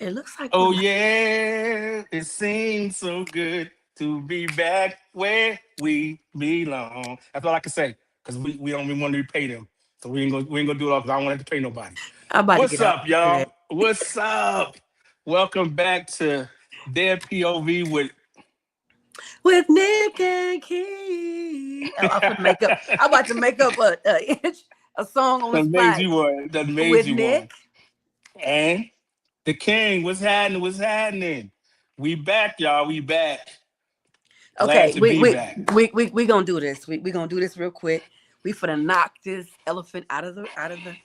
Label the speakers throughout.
Speaker 1: It looks like we're
Speaker 2: Oh
Speaker 1: live.
Speaker 2: yeah, it seems so good to be back where we belong. That's all I can say. Because we don't even want to pay them. So we ain't gonna do it all because I don't want to pay nobody.
Speaker 1: I'm about to
Speaker 2: What's
Speaker 1: get off
Speaker 2: up,
Speaker 1: of that.
Speaker 2: y'all? What's up? Welcome back to Their POV with
Speaker 1: With Nick and Key. Oh, I'm gonna make up. I'm about to make up a song on the
Speaker 2: the
Speaker 1: spot
Speaker 2: Maisie one. The
Speaker 1: with
Speaker 2: Maisie one.
Speaker 1: Nick.
Speaker 2: And the King. What's happening? What's happening? We back, y'all. We back. Glad
Speaker 1: Okay,
Speaker 2: to
Speaker 1: we
Speaker 2: be
Speaker 1: we
Speaker 2: back.
Speaker 1: we gonna do this. We gonna do this real quick. We finna knock this elephant out of the.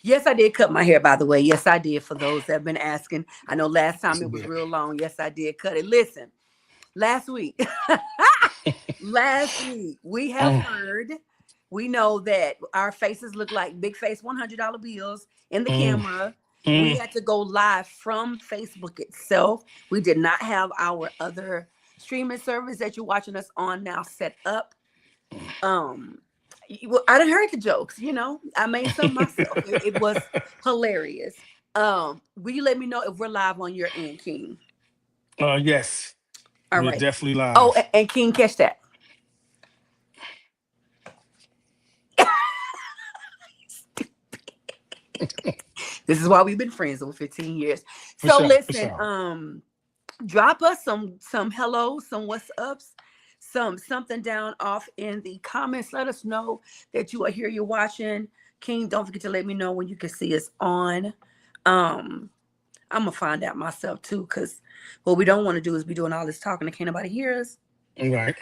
Speaker 1: Yes, I did cut my hair, by the way. Yes, I did. For those that have been asking, I know last
Speaker 2: Yes,
Speaker 1: time
Speaker 2: we
Speaker 1: it was
Speaker 2: did.
Speaker 1: real long. Yes, I did cut it. Listen, last week, last week we have heard. We know that our faces look like big face $100 bills in the
Speaker 2: Mm,
Speaker 1: camera. We
Speaker 2: mm.
Speaker 1: had to go live from Facebook itself. We did not have our other streaming service that you're watching us on now set up. Um, well, I didn't heard the jokes. I made some myself. It was hilarious. Will you let me know if we're live on your end, King?
Speaker 2: Yes,
Speaker 1: All
Speaker 2: we're
Speaker 1: right.
Speaker 2: definitely
Speaker 1: Oh,
Speaker 2: live.
Speaker 1: and King, catch that. This is why we've been friends over 15 years.
Speaker 2: For
Speaker 1: So
Speaker 2: sure, for
Speaker 1: listen,
Speaker 2: sure.
Speaker 1: drop us some hello, some what's ups, something down off in the comments. Let us know that you are here, you're watching. King, don't forget to let me know when you can see us on. Um, I'm gonna find out myself too, because what we don't want to do is be doing all this talking and can't nobody hear us.
Speaker 2: Right.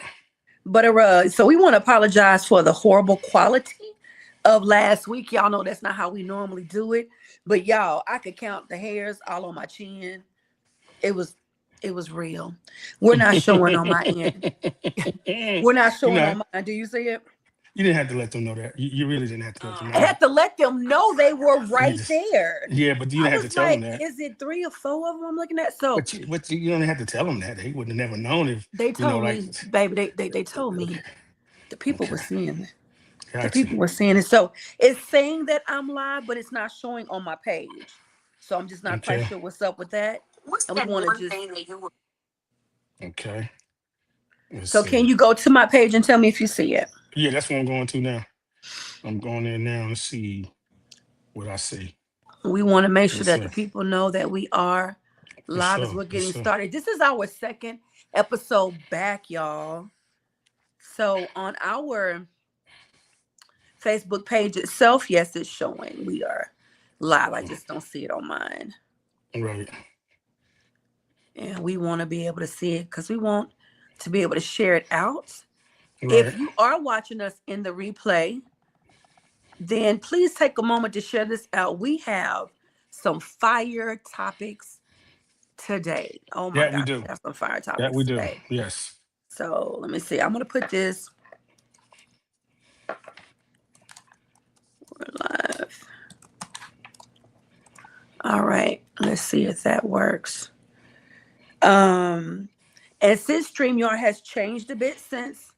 Speaker 1: But so we want to apologize for the horrible quality of last week. Y'all know that's not how we normally do it. But y'all, I could count the hairs all on my chin. It was it was real. We're not showing on my end. We're not
Speaker 2: you
Speaker 1: showing
Speaker 2: know,
Speaker 1: on mine. Do you see it?
Speaker 2: you didn't have to let them know that. You really didn't have to let them know
Speaker 1: I had
Speaker 2: that.
Speaker 1: to let them know they were
Speaker 2: You
Speaker 1: right
Speaker 2: just,
Speaker 1: there.
Speaker 2: yeah, but you
Speaker 1: I
Speaker 2: didn't have to
Speaker 1: was
Speaker 2: tell them
Speaker 1: like,
Speaker 2: that.
Speaker 1: is it three or four of them I'm looking at? So
Speaker 2: But you don't have to tell them that. They would have never known if
Speaker 1: they told
Speaker 2: like.
Speaker 1: me, baby, they told
Speaker 2: Okay,
Speaker 1: me the people
Speaker 2: okay,
Speaker 1: were seeing it. The
Speaker 2: got you.
Speaker 1: people were seeing it. So it's saying that I'm live, but it's not showing on my page. So I'm just not quite
Speaker 2: Okay,
Speaker 1: sure what's up with that. And we want to just.
Speaker 2: okay. Let's
Speaker 1: So
Speaker 2: see.
Speaker 1: can you go to my page and tell me if you see it?
Speaker 2: Yeah, that's what I'm going to now. I'm going there now and see what I see.
Speaker 1: We want to make sure
Speaker 2: Yes,
Speaker 1: that the
Speaker 2: sir.
Speaker 1: people know that we are
Speaker 2: For
Speaker 1: live as
Speaker 2: sure.
Speaker 1: we're
Speaker 2: Yes,
Speaker 1: getting
Speaker 2: sir.
Speaker 1: started. This is our second episode back, y'all. So on our Facebook page itself, yes, it's showing we are live. I just don't see it on mine.
Speaker 2: Right.
Speaker 1: And we want to be able to see it because we want to be able to share it out.
Speaker 2: Right.
Speaker 1: If you are watching us in the replay, then please take a moment to share this out. We have some fire topics today. Oh my
Speaker 2: That we
Speaker 1: gosh,
Speaker 2: do.
Speaker 1: we have some fire
Speaker 2: That we
Speaker 1: topics
Speaker 2: do.
Speaker 1: today.
Speaker 2: Yes.
Speaker 1: So let me see. I'm gonna put this live. All right. Let's see if that works. Um, and since StreamYard has changed a bit since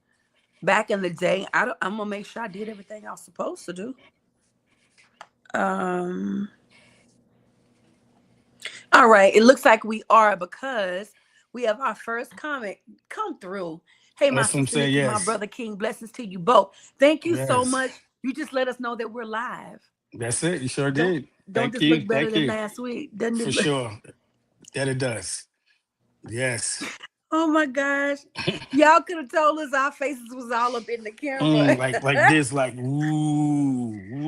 Speaker 1: back in the day, I'm gonna make sure I did everything I was supposed to do. Um, all right. It looks like we are because we have our first comment come through. Hey, my
Speaker 2: That's what I'm
Speaker 1: sister
Speaker 2: saying.
Speaker 1: Nikki, my
Speaker 2: Yes.
Speaker 1: brother King, blessings to you both. Thank you so
Speaker 2: Yes.
Speaker 1: much. You just let us know that we're live.
Speaker 2: That's it. You sure
Speaker 1: Don't
Speaker 2: did.
Speaker 1: don't
Speaker 2: Thank
Speaker 1: this
Speaker 2: you.
Speaker 1: look better
Speaker 2: Thank
Speaker 1: than
Speaker 2: you.
Speaker 1: last week? Doesn't it
Speaker 2: For
Speaker 1: look?
Speaker 2: sure. That it does. Yes.
Speaker 1: Oh my gosh. Y'all could have told us our faces was all up in the camera.
Speaker 2: Like this, like ooh, ooh,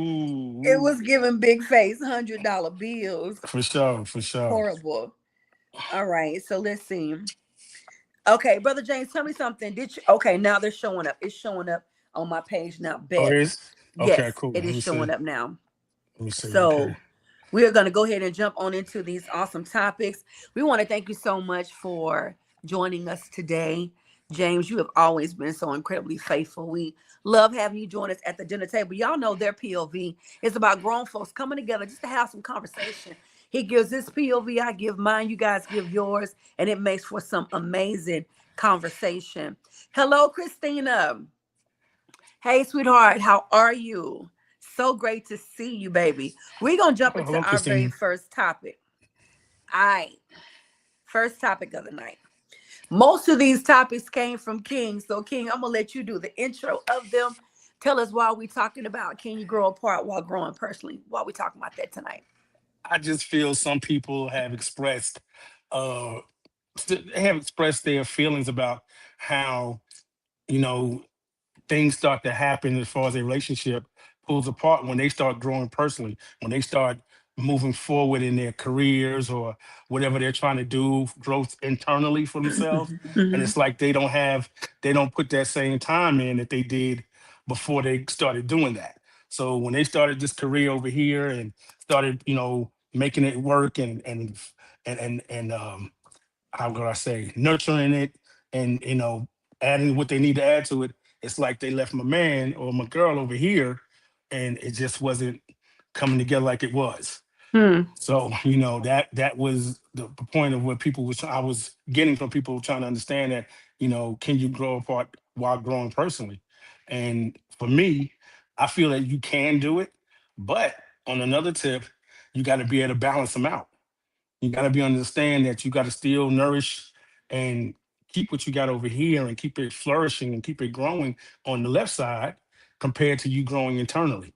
Speaker 1: It
Speaker 2: ooh.
Speaker 1: was giving big face $100 bills.
Speaker 2: For sure, for sure.
Speaker 1: Horrible. All right, so let's see. Okay, brother James, tell me something. Did you? Okay, now they're showing up. It's showing up on my page now.
Speaker 2: Oh, it
Speaker 1: Bet.
Speaker 2: is? Okay,
Speaker 1: Yes,
Speaker 2: cool.
Speaker 1: it
Speaker 2: Let
Speaker 1: is
Speaker 2: me see.
Speaker 1: showing up now.
Speaker 2: Let me see. Okay.
Speaker 1: So we are going to go ahead and jump on into these awesome topics. We want to thank you so much for joining us today. James, you have always been so incredibly faithful. We love having you join us at the dinner table. Y'all know their POV is about grown folks coming together just to have some conversation. He gives his POV, I give mine, you guys give yours, and it makes for some amazing conversation. Hello, Christina. Hey, sweetheart, how are you? So great to see you, baby. We're going to jump
Speaker 2: Oh,
Speaker 1: into
Speaker 2: hello,
Speaker 1: our very
Speaker 2: Christine.
Speaker 1: first topic. All right. First topic of the night. Most of these topics came from King. So, King, I'm going to let you do the intro of them. Tell us why we talking about can you grow apart while growing personally? Why we talking about that tonight?
Speaker 2: I just feel some people have expressed, uh, they have expressed their feelings about how, you know, things start to happen as far as a relationship pulls apart when they start growing personally, when they start moving forward in their careers or whatever they're trying to do, growth internally for themselves. And
Speaker 1: Hmm.
Speaker 2: it's like they don't put that same time in that they did before they started doing that. So when they started this career over here and started, making it work and how could I say, nurturing it and adding what they need to add to it. It's like they left my man or my girl over here, and it just wasn't coming together like it was.
Speaker 1: Hmm.
Speaker 2: So that was the point of what people was I was getting from people trying to understand that can you grow apart while growing personally? And for me, I feel that you can do it, but on another tip, you got to be able to balance them out. You got to be understand that you got to still nourish and keep what you got over here and keep it flourishing and keep it growing on the left side compared to you growing internally.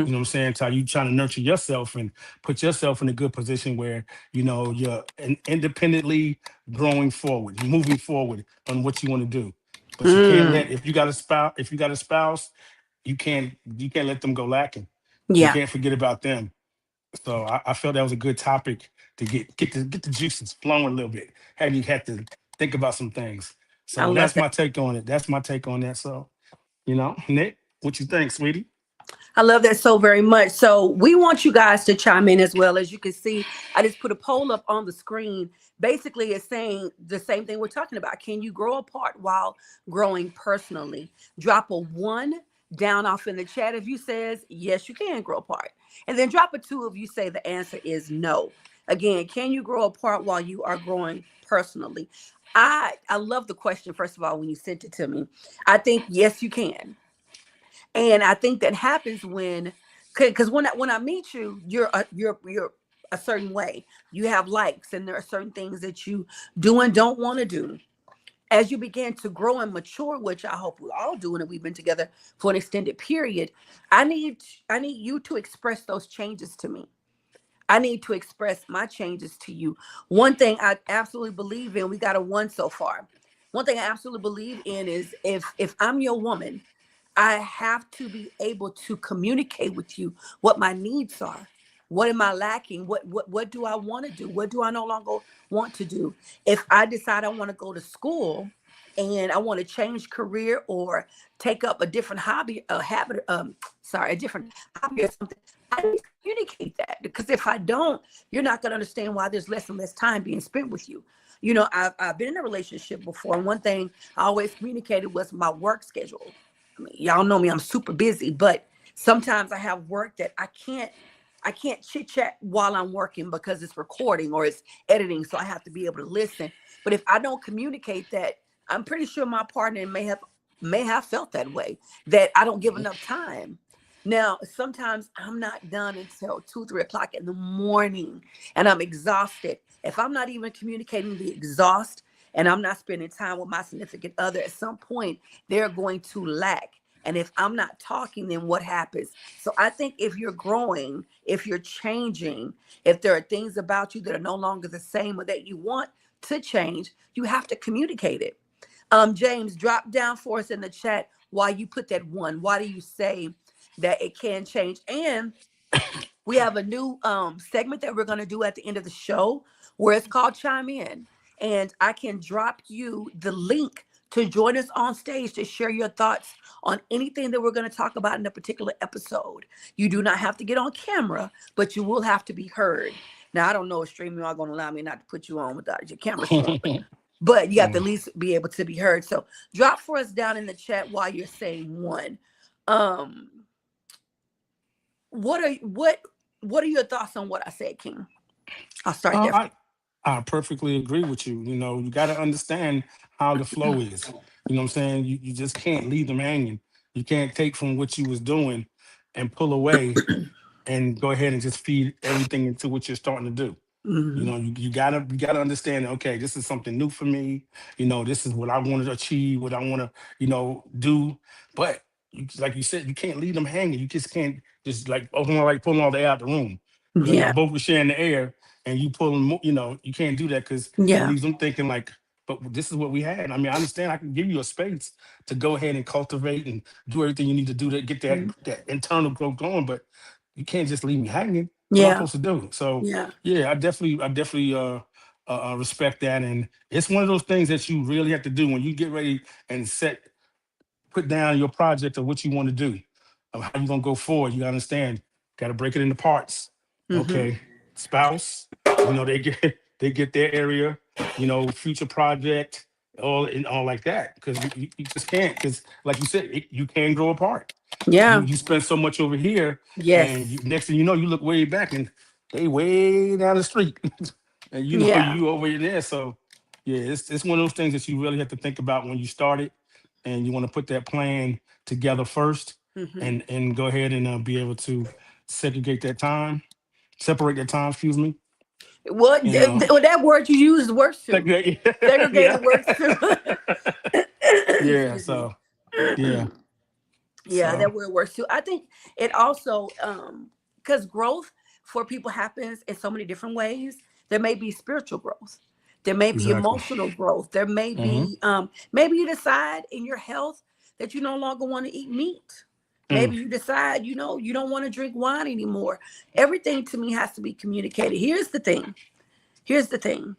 Speaker 2: You
Speaker 1: Hmm.
Speaker 2: know what I'm saying? So you trying to nurture yourself and put yourself in a good position where you're independently growing forward, moving forward on what you want to do. But you can't let
Speaker 1: Hmm.
Speaker 2: if you got a spouse, you can't let them go lacking. You
Speaker 1: Yeah,
Speaker 2: can't forget about them. So I felt that was a good topic to get the juices flowing a little bit. Have you had to think about some things?
Speaker 1: I
Speaker 2: So
Speaker 1: love
Speaker 2: that's
Speaker 1: that.
Speaker 2: my take on it. That's my take on that. So Nick, what you think, sweetie?
Speaker 1: I love that so very much. So we want you guys to chime in as well. As you can see, I just put a poll up on the screen. Basically, it's saying the same thing we're talking about. Can you grow apart while growing personally? Drop a one down off in the chat if you says yes, you can grow apart, and then drop a two if you say the answer is no. Again, can you grow apart while you are growing personally? I love the question. First of all, when you sent it to me, I think yes, you can. And I think that happens when, because when I meet you, you're a certain way. You have likes, and there are certain things that you do and don't want to do. As you begin to grow and mature, which I hope we're all doing, and we've been together for an extended period, I need you to express those changes to me. I need to express my changes to you. One thing I absolutely believe in, we got a one so far. One thing I absolutely believe in is if I'm your woman, I have to be able to communicate with you what my needs are. What am I lacking? What do I want to do? What do I no longer want to do? If I decide I want to go to school and I want to change career or take up a different hobby, a habit, a different hobby or something, I need to communicate that because if I don't, you're not going to understand why there's less and less time being spent with you. I've been in a relationship before, and one thing I always communicated was my work schedule. I mean, y'all know me, I'm super busy, but sometimes I have work that I can't chit chat while I'm working because it's recording or it's editing, so I have to be able to listen. But if I don't communicate that, I'm pretty sure my partner may have felt that way, that I don't give enough time. Now, sometimes I'm not done until 2, 3 o'clock in the morning and I'm exhausted. If I'm not even communicating the exhaust and I'm not spending time with my significant other, at some point they're going to lack. And if I'm not talking, then what happens? So I think if you're growing, if you're changing, if there are things about you that are no longer the same or that you want to change, you have to communicate it. James, drop down for us in the chat why you put that one. Why do you say that it can change? And we have a new segment that we're going to do at the end of the show where it's called Chime In. And I can drop you the link to join us on stage to share your thoughts on anything that we're going to talk about in a particular episode. You do not have to get on camera, but you will have to be heard. Now, I don't know if streaming are going to allow me not to put you on without your camera showing, but you have to at least be able to be heard. So drop for us down in the chat while you're saying one. Um, what are your thoughts on what I said, King? I'll start there.
Speaker 2: I I perfectly agree with you. You got to understand how the flow is. You know what I'm saying? You just can't leave them hanging. You can't take from what you was doing and pull away and go ahead and just feed everything into what you're starting to do.
Speaker 1: Mm-hmm.
Speaker 2: You gotta understand, okay, this is something new for me. This is what I want to achieve, what I want to, do. But like you said, you can't leave them hanging. You just can't just like pulling all the air out the room. Y'all
Speaker 1: Yeah.
Speaker 2: both were sharing the air, and you pulling, you can't do that because it
Speaker 1: Yeah.
Speaker 2: leaves them thinking like, but this is what we had. I mean, I understand I can give you a space to go ahead and cultivate and do everything you need to do to get that
Speaker 1: Mhm.
Speaker 2: that internal growth going, but you can't just leave me hanging. What am I
Speaker 1: Yeah.
Speaker 2: supposed to do? So
Speaker 1: Yeah.
Speaker 2: yeah, I definitely respect that, and it's one of those things that you really have to do when you get ready and put down your project of what you want to do, of how you're gonna go forward. You gotta understand, got to break it into parts.
Speaker 1: Mm-hmm.
Speaker 2: Okay, spouse, they get they get their area, future project, all like that, because you just can't, because like you said, you can grow apart. You
Speaker 1: Yeah.
Speaker 2: you spend so much over here, and
Speaker 1: Yes.
Speaker 2: next thing you know, you look way back and they way down the street, and
Speaker 1: Yeah.
Speaker 2: you over there. So yeah, it's one of those things that you really have to think about when you start it, and you want to put that plan together first,
Speaker 1: Mm-hmm.
Speaker 2: and go ahead and be able to segregate that time, separate that time. Excuse me,
Speaker 1: What
Speaker 2: and
Speaker 1: well, that word you used works too.
Speaker 2: segregate. Yeah,
Speaker 1: Segregated works too.
Speaker 2: yeah.
Speaker 1: Excuse me.
Speaker 2: So yeah,
Speaker 1: Yeah,
Speaker 2: so
Speaker 1: that word works too. I think it also because growth for people happens in so many different ways. There may be spiritual growth. There may be
Speaker 2: exactly.
Speaker 1: emotional growth. There may
Speaker 2: Mm-hmm.
Speaker 1: be maybe you decide in your health that you no longer want to eat meat.
Speaker 2: Mm,
Speaker 1: Maybe you decide, you don't want to drink wine anymore. Everything to me has to be communicated. Here's the thing. Here's the thing.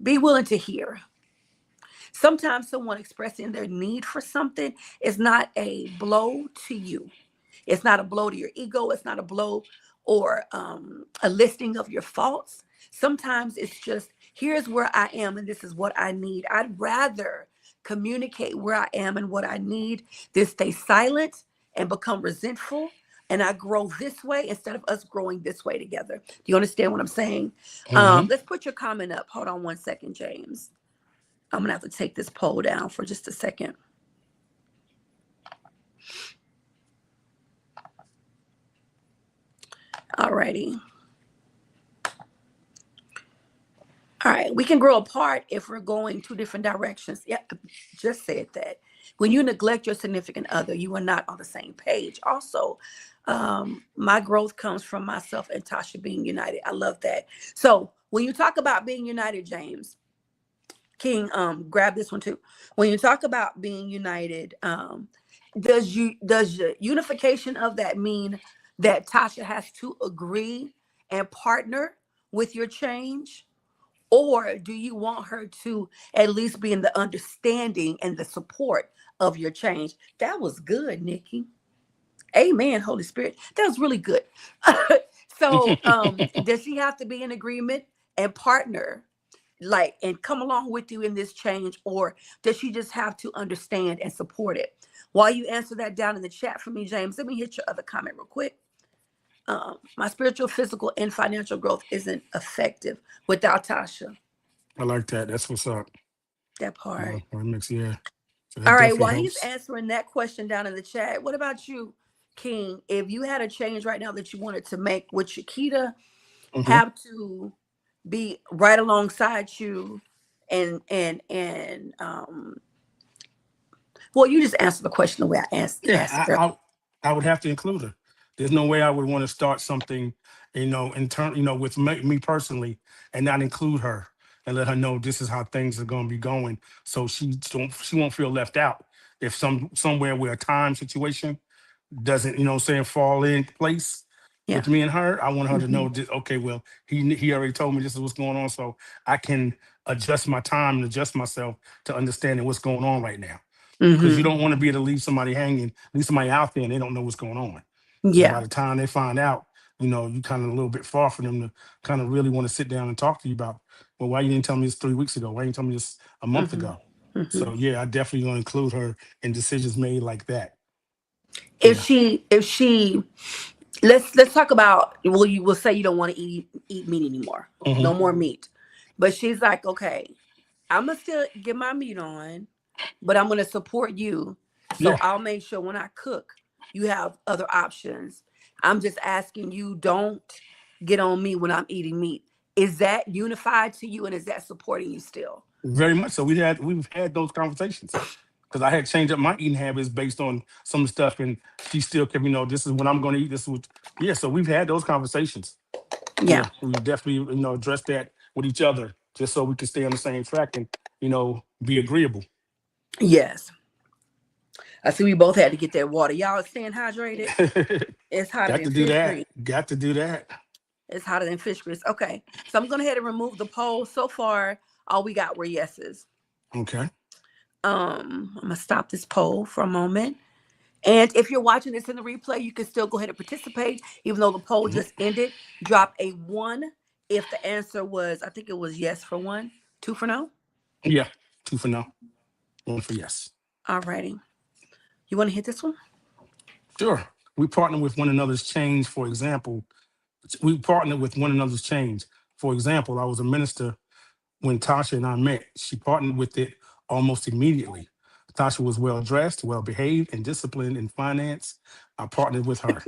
Speaker 1: Be willing to hear. Sometimes someone expressing their need for something is not a blow to you. It's not a blow to your ego. It's not a blow or a listing of your faults. Sometimes it's just, here's where I am and this is what I need. I'd rather communicate where I am and what I need than stay silent and become resentful. And I grow this way instead of us growing this way together. Do you understand what I'm saying?
Speaker 2: mm-hmm.
Speaker 1: Let's put your comment up. Hold on one second, James. I'm going to have to take this poll down for just a second. All righty. All right, we can grow apart if we're going two different directions. Yeah, just said that. When you neglect your significant other, you are not on the same page. Also, my growth comes from myself and Tasha being united. I love that. So when you talk about being united, James King, grab this one too. When you talk about being united, does the unification of that mean that Tasha has to agree and partner with your change? Or do you want her to at least be in the understanding and the support of your change? That was good, Nikki. Amen, Holy Spirit. That was really good. So, does she have to be in agreement and partner, like, and come along with you in this change, or does she just have to understand and support it? While you answer that down in the chat for me, James, let me hit your other comment real quick. My spiritual, physical, and financial growth isn't effective without Tasha.
Speaker 2: I like that. That's what's up.
Speaker 1: That part.
Speaker 2: Remix, yeah. So
Speaker 1: All
Speaker 2: that
Speaker 1: right.
Speaker 2: definitely
Speaker 1: While he's
Speaker 2: helps.
Speaker 1: answering that question down in the chat, what about you, King? If you had a change right now that you wanted to make, would Shakita
Speaker 2: Hmm.
Speaker 1: have to be right alongside you? And well, you just answered the question the way I
Speaker 2: Yeah,
Speaker 1: asked earlier.
Speaker 2: I would have to include her. There's no way I would want to start something, in turn, with me personally, and not include her and let her know this is how things are going to be going, so she won't feel left out. If somewhere where a time situation doesn't, what I'm saying, fall in place
Speaker 1: Yeah.
Speaker 2: with me and her, I want her to
Speaker 1: Hmm.
Speaker 2: know that, okay, well, he already told me this is what's going on, so I can adjust my time and adjust myself to understanding what's going on right now, because you
Speaker 1: Hmm.
Speaker 2: don't want to be able to leave somebody hanging, leave somebody out there and they don't know what's going on. Because by
Speaker 1: Yeah.
Speaker 2: the time they find out, you kind of a little bit far from them to kind of really want to sit down and talk to you about, well, why you didn't tell me this 3 weeks ago? Why you didn't tell me this a month
Speaker 1: Hmm.
Speaker 2: ago?
Speaker 1: Hmm.
Speaker 2: So yeah, I definitely gonna include her in decisions made like that.
Speaker 1: If
Speaker 2: Yeah.
Speaker 1: she let's talk about, well, you will say you don't want to eat meat anymore,
Speaker 2: Hmm.
Speaker 1: no more meat, but she's like, okay, I'm gonna still get my meat on, but I'm gonna support you, so
Speaker 2: Yeah.
Speaker 1: I'll make sure when I cook you have other options. I'm just asking you, don't get on me when I'm eating meat. Is that unified to you, and is that supporting you still?
Speaker 2: Very much so. We've had those conversations because I had changed up my eating habits based on some stuff, and she still kept, this is what I'm going to eat. This is what, yeah. So we've had those conversations.
Speaker 1: Yeah.
Speaker 2: Yeah, we definitely address that with each other just so we can stay on the same track and be agreeable.
Speaker 1: Yes. I see we both had to get that water. Y'all staying hydrated? It's hotter
Speaker 2: Got
Speaker 1: than
Speaker 2: to do
Speaker 1: fish
Speaker 2: that.
Speaker 1: grease.
Speaker 2: Got to do that.
Speaker 1: It's hotter than fish grease. Okay. So I'm going to head and remove the poll. So far, all we got were yeses.
Speaker 2: Okay.
Speaker 1: I'm going to stop this poll for a moment. And if you're watching this in the replay, you can still go ahead and participate, even though the poll
Speaker 2: Mhm.
Speaker 1: just ended. Drop a one if the answer was, I think it was yes for one, two for no.
Speaker 2: Yeah. Two for no. One for yes.
Speaker 1: All righty. You want to hit this one?
Speaker 2: Sure. We partner with one another's change. For example, we partner with one another's change. For example, I was a minister when Tasha and I met. She partnered with it almost immediately. Tasha was well dressed, well behaved, and disciplined in finance. I partnered with her.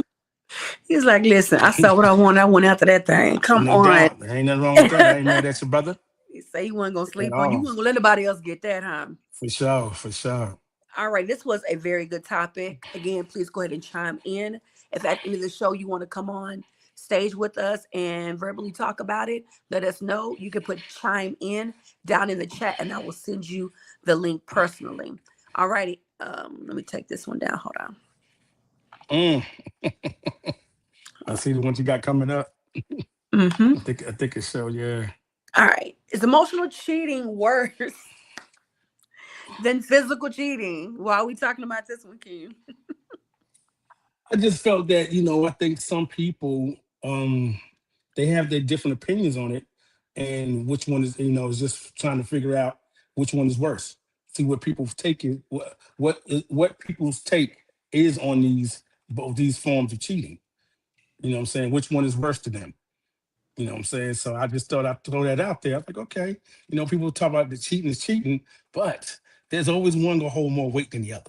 Speaker 1: He's like, listen, I saw what I wanted. I went after that thing. Come
Speaker 2: No
Speaker 1: on.
Speaker 2: doubt. There ain't nothing wrong with that. I ain't mad at your brother
Speaker 1: You say you weren't going to
Speaker 2: at
Speaker 1: sleep on. You
Speaker 2: all.
Speaker 1: weren't going to let anybody else get that, huh?
Speaker 2: For sure. For sure.
Speaker 1: All right, this was a very good topic. Again, please go ahead and chime in. If at the end of the show you want to come on stage with us and verbally talk about it, let us know. You can put chime in down in the chat and I will send you the link personally. All righty. Let me take this one down. Hold on.
Speaker 2: Mm, I see the ones you got coming up.
Speaker 1: Mm-hmm.
Speaker 2: I think it's so, yeah.
Speaker 1: All right. Is emotional cheating worse than physical cheating? Why are we talking about this one, Ken?
Speaker 2: I just felt that, I think some people they have their different opinions on it, and which one is just trying to figure out which one is worse. See what people's take is, what people's take is on both these forms of cheating. You know what I'm saying? Which one is worse to them? You know what I'm saying? So I just thought I'd throw that out there. I'm like, okay, people talk about the cheating is cheating, but there's always one gonna hold more weight than the other.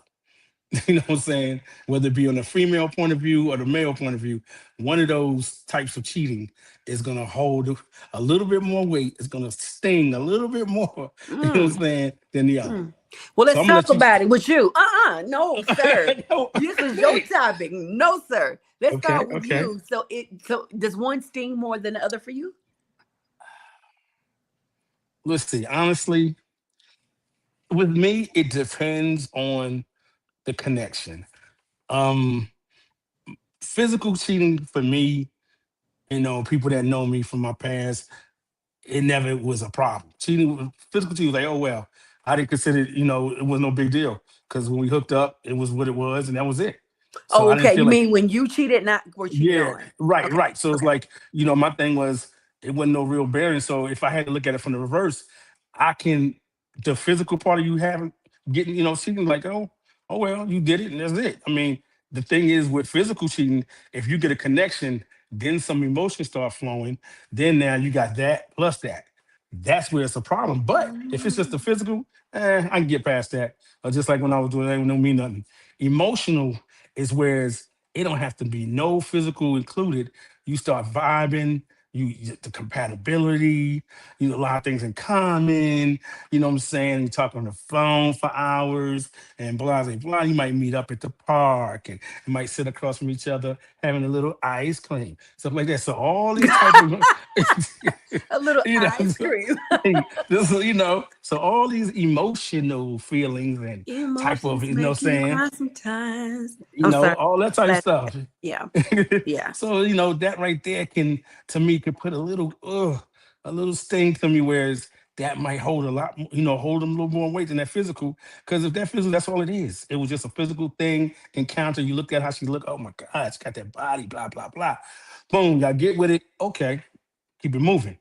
Speaker 2: You know what I'm saying? Whether it be on the female point of view or the male point of view, one of those types of cheating is going to hold a little bit more weight. It's going to sting a little bit more, you know what I'm
Speaker 1: Mm,
Speaker 2: saying, than the other.
Speaker 1: mm. Well,
Speaker 2: So
Speaker 1: let's
Speaker 2: I'm going
Speaker 1: talk
Speaker 2: to let
Speaker 1: about it with you. No, sir.
Speaker 2: you. No,
Speaker 1: This is your
Speaker 2: hey.
Speaker 1: topic. No, sir. Let's
Speaker 2: Okay,
Speaker 1: start with
Speaker 2: okay.
Speaker 1: you. So does one sting more than the other for you?
Speaker 2: Let's see. Honestly, with me, it depends on the connection. Um, Physical cheating for me, people that know me from my past, it never was a problem. Physical cheating was like, oh well, I didn't consider it, it was no big deal because when we hooked up, it was what it was, and that was it. So
Speaker 1: Oh,
Speaker 2: I didn't
Speaker 1: okay.
Speaker 2: feel
Speaker 1: You
Speaker 2: like,
Speaker 1: mean when you cheated, not were cheated
Speaker 2: yeah,
Speaker 1: on?
Speaker 2: right,
Speaker 1: Okay.
Speaker 2: right. So it's
Speaker 1: Okay.
Speaker 2: like, my thing was it wasn't no real bearing. So if I had to look at it from the reverse, I can the physical part of you having getting, cheating, like, oh well, you did it and that's it. I mean, the thing is with physical cheating, if you get a connection, then some emotions start flowing, then now you got that plus that. That's where it's a problem. But if it's just the
Speaker 1: Mm,
Speaker 2: physical, I can get past that. Or just like when I was doing that, it don't mean nothing. Emotional is where it don't have to be no physical included. You start vibing, the compatibility, a lot of things in common. You know what I'm saying? You talk on the phone for hours and blah blah blah. You might meet up at the park and you might sit across from each other having a little ice cream, stuff like that. So all these type of
Speaker 1: a little
Speaker 2: you know,
Speaker 1: ice cream.
Speaker 2: so all these emotional feelings and type of,
Speaker 1: Emotions make you
Speaker 2: saying,
Speaker 1: cry sometimes. I'm sorry.
Speaker 2: all that type of
Speaker 1: Glad-
Speaker 2: stuff.
Speaker 1: Yeah. Yeah.
Speaker 2: So that right there can, to me, could put a little sting to me, whereas that might hold a lot, hold them a little more weight than that physical. Because if that physical, that's all it is. It was just a physical thing encounter. You look at how she looked. Oh my God, she got that body. Blah blah blah. Boom, y'all get with it. Okay, keep it moving.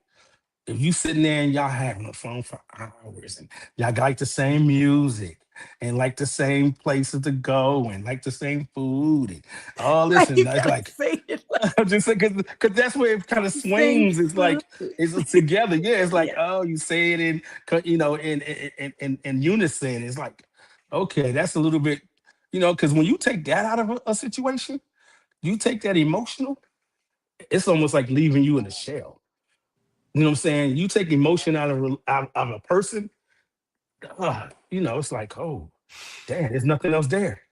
Speaker 2: If you sitting there and y'all having a phone for hours and y'all like the same music and like the same places to go and like the same food and all
Speaker 1: Why
Speaker 2: this, and
Speaker 1: you
Speaker 2: it's
Speaker 1: gotta
Speaker 2: like,
Speaker 1: say it like
Speaker 2: I'm just saying, because that's where it kind of
Speaker 1: the same
Speaker 2: swings. It's
Speaker 1: food?
Speaker 2: like it's together. Yeah, it's like,
Speaker 1: Yeah.
Speaker 2: oh, you say it in in unison. It's like, okay, that's a little bit, because when you take that out of a situation, you take that emotional, it's almost like leaving you in a shell. You know what I'm saying? You take emotion out of a person, it's like, oh, damn, there's nothing else there.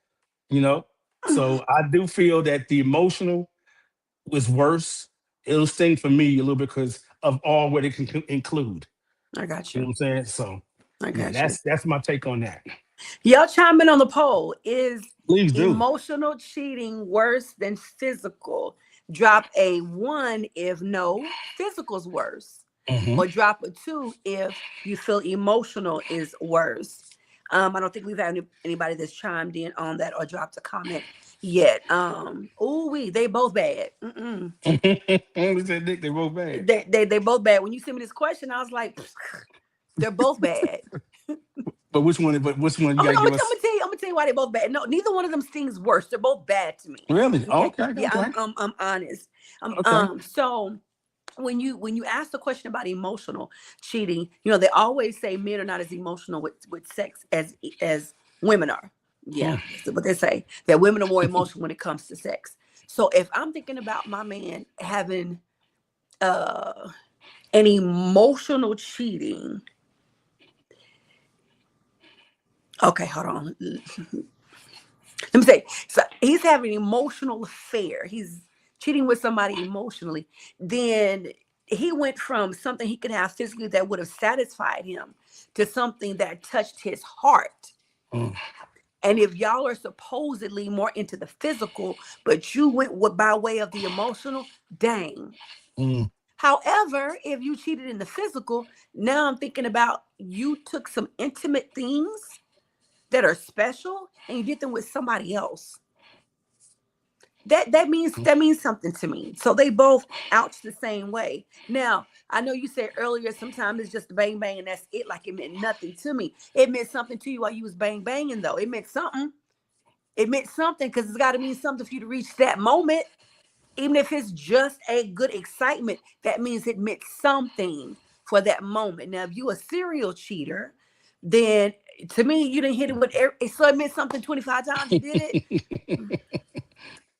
Speaker 2: You know. So I do feel that the emotional was worse. It'll sting for me a little bit because of all what it can include.
Speaker 1: I got
Speaker 2: You know
Speaker 1: you.
Speaker 2: what I'm saying? So
Speaker 1: I
Speaker 2: yeah,
Speaker 1: got you.
Speaker 2: that's my take on that.
Speaker 1: Y'all chime in on the poll. Is
Speaker 2: Please do.
Speaker 1: emotional cheating worse than physical? Drop a 1 if no, physical's worse.
Speaker 2: Hmm.
Speaker 1: Or drop a 2 if you feel emotional is worse. I don't think we've had anybody that's chimed in on that or dropped a comment yet. They both bad. Mm-mm.
Speaker 2: We said Nick, they both bad.
Speaker 1: They both bad. When you sent me this question, I was like, they're both bad.
Speaker 2: But which one? But which one you
Speaker 1: I'm
Speaker 2: gotta
Speaker 1: gonna,
Speaker 2: give
Speaker 1: I'm
Speaker 2: us?
Speaker 1: gonna tell you. I'm gonna tell you why they both bad. No, neither one of them stings worse. They're both bad to me.
Speaker 2: Really?
Speaker 1: Okay.
Speaker 2: Okay.
Speaker 1: Yeah,
Speaker 2: Okay.
Speaker 1: I'm honest.
Speaker 2: Okay.
Speaker 1: So when you ask the question about emotional cheating, they always say men are not as emotional with sex as women are. Yeah,
Speaker 2: Mm.
Speaker 1: that's what they say. That women are more emotional when it comes to sex. So if I'm thinking about my man having uh an emotional cheating, okay, hold on. Let me say, so he's having an emotional affair. He's cheating with somebody emotionally. Then he went from something he could have physically that would have satisfied him to something that touched his heart.
Speaker 2: Mm.
Speaker 1: And if y'all are supposedly more into the physical, but you went by way of the emotional, dang.
Speaker 2: Mm.
Speaker 1: However, if you cheated in the physical, now I'm thinking about you took some intimate things that are special and you did them with somebody else. That means something to me. So they both ouch the same way. Now, I know you said earlier sometimes it's just bang bang and that's it, like it meant nothing to me. It meant something to you while you was bang banging though. It meant something. It meant something because it's got to mean something for you to reach that moment. Even if it's just a good excitement, that means it meant something for that moment. Now, if you a serial cheater, then to me, you didn't hit it with so it meant something 25 times you did it.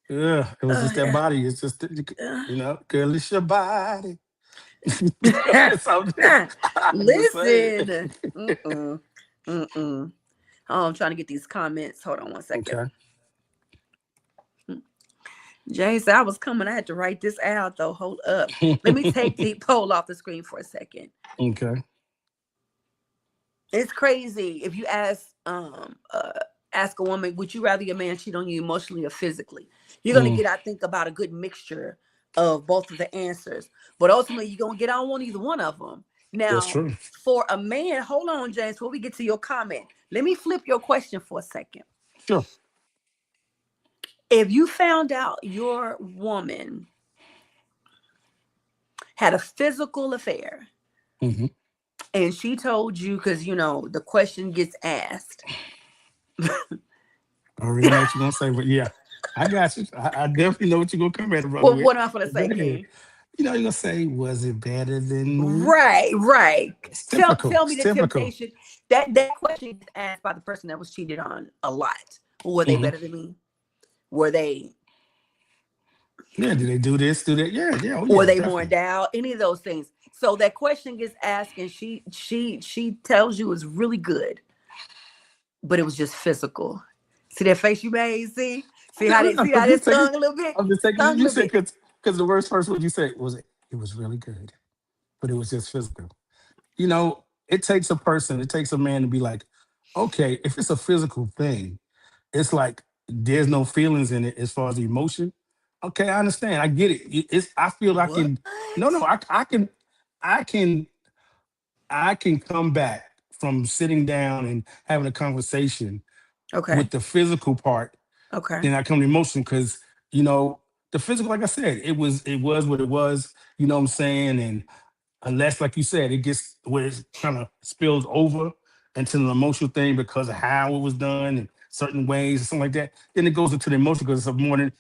Speaker 2: Yeah, it was just that
Speaker 1: Uh,
Speaker 2: body. It's just
Speaker 1: uh,
Speaker 2: girl, it's your body. So, I'm just saying.
Speaker 1: Listen. Mm-mm. Mm-mm. Oh, I'm trying to get these comments. Hold on one second.
Speaker 2: Okay.
Speaker 1: Jay said I was coming. I had to write this out though. Hold up. Let me take the poll off the screen for a second.
Speaker 2: Okay.
Speaker 1: It's crazy if you ask a woman, would you rather your man cheat on you emotionally or physically? You're gonna
Speaker 2: Mm,
Speaker 1: get, I think, about a good mixture of both of the answers. But ultimately, you're gonna get on either one of them.
Speaker 2: that's
Speaker 1: Now,
Speaker 2: true.
Speaker 1: for a man, hold on, James, before we get to your comment, let me flip your question for a second.
Speaker 2: Sure.
Speaker 1: If you found out your woman had a physical affair
Speaker 2: Hmm.
Speaker 1: and she told you, because the question gets asked.
Speaker 2: I already know what you're gonna say, but yeah, I got you. I definitely know what you're gonna come at it, brother.
Speaker 1: What
Speaker 2: With.
Speaker 1: what am I gonna
Speaker 2: But go
Speaker 1: say,
Speaker 2: ahead.
Speaker 1: King?
Speaker 2: You're gonna say, was it better than me?
Speaker 1: Right, right.
Speaker 2: It's
Speaker 1: Tell
Speaker 2: typical.
Speaker 1: tell me
Speaker 2: It's
Speaker 1: the
Speaker 2: typical.
Speaker 1: temptation. That question gets asked by the person that was cheated on a lot. Were they
Speaker 2: Hmm.
Speaker 1: better than me? Were they
Speaker 2: Yeah. Do they do this? Do that? Yeah. Yeah. Oh
Speaker 1: were
Speaker 2: yeah.
Speaker 1: they more
Speaker 2: Definitely.
Speaker 1: endowed? Any of those things. So that question gets asked, and she tells you it's really good, but it was just physical. See that face you made? See how
Speaker 2: I'm
Speaker 1: this
Speaker 2: just taking.
Speaker 1: stung a little bit?
Speaker 2: I'm just taking.
Speaker 1: Stung a
Speaker 2: You
Speaker 1: little
Speaker 2: said
Speaker 1: bit.
Speaker 2: because the worst first what you said was it was really good, but it was just physical. It takes a person. It takes a man to be like, okay, if it's a physical thing, it's like there's no feelings in it as far as the emotion. Okay, I understand. I get it. It's I feel I
Speaker 1: What?
Speaker 2: can. No, no, I can I can come back from sitting down and having a conversation
Speaker 1: Okay.
Speaker 2: with the physical part,
Speaker 1: Okay.
Speaker 2: then I come to emotion because you know the physical, like I said, it was what it was. You know what I'm saying? And unless, like you said, it gets where it kind of spills over into an emotional thing because of how it was done in certain ways or something like that, then it goes into the emotion because it's a more than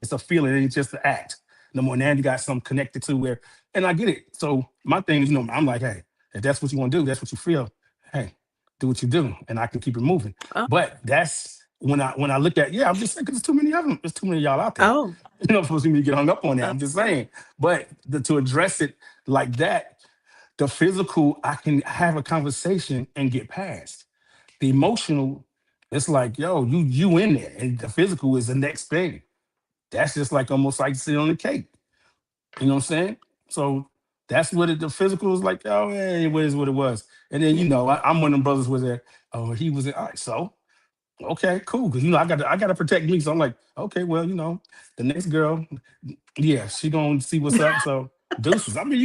Speaker 2: it's a feeling, it ain't just an act. No more now you got something connected to where, and I get it. So my thing is, I'm like, hey, if that's what you want to do, that's what you feel. Hey, do what you do, and I can keep it moving.
Speaker 1: Oh,
Speaker 2: But when I look at, I'm just saying, because there's too many of them. There's too many of y'all out there.
Speaker 1: Oh,
Speaker 2: You know, supposed to me to get hung up on that. I'm just
Speaker 1: okay.
Speaker 2: saying. But to address it like that, the physical, I can have a conversation and get past. The emotional, it's like, yo, you in there. And the physical is the next thing. That's just like almost like sitting on the cake. You know what I'm saying? So that's what the physical is like. Oh, yeah, it was what it was. And then,
Speaker 1: Yeah.
Speaker 2: I'm one of them brothers was there. Oh, he was there. All right, so okay, cool. Because I gotta protect me. So I'm like, okay, well, the next girl, yeah, she gonna see what's up. So deuces. I mean,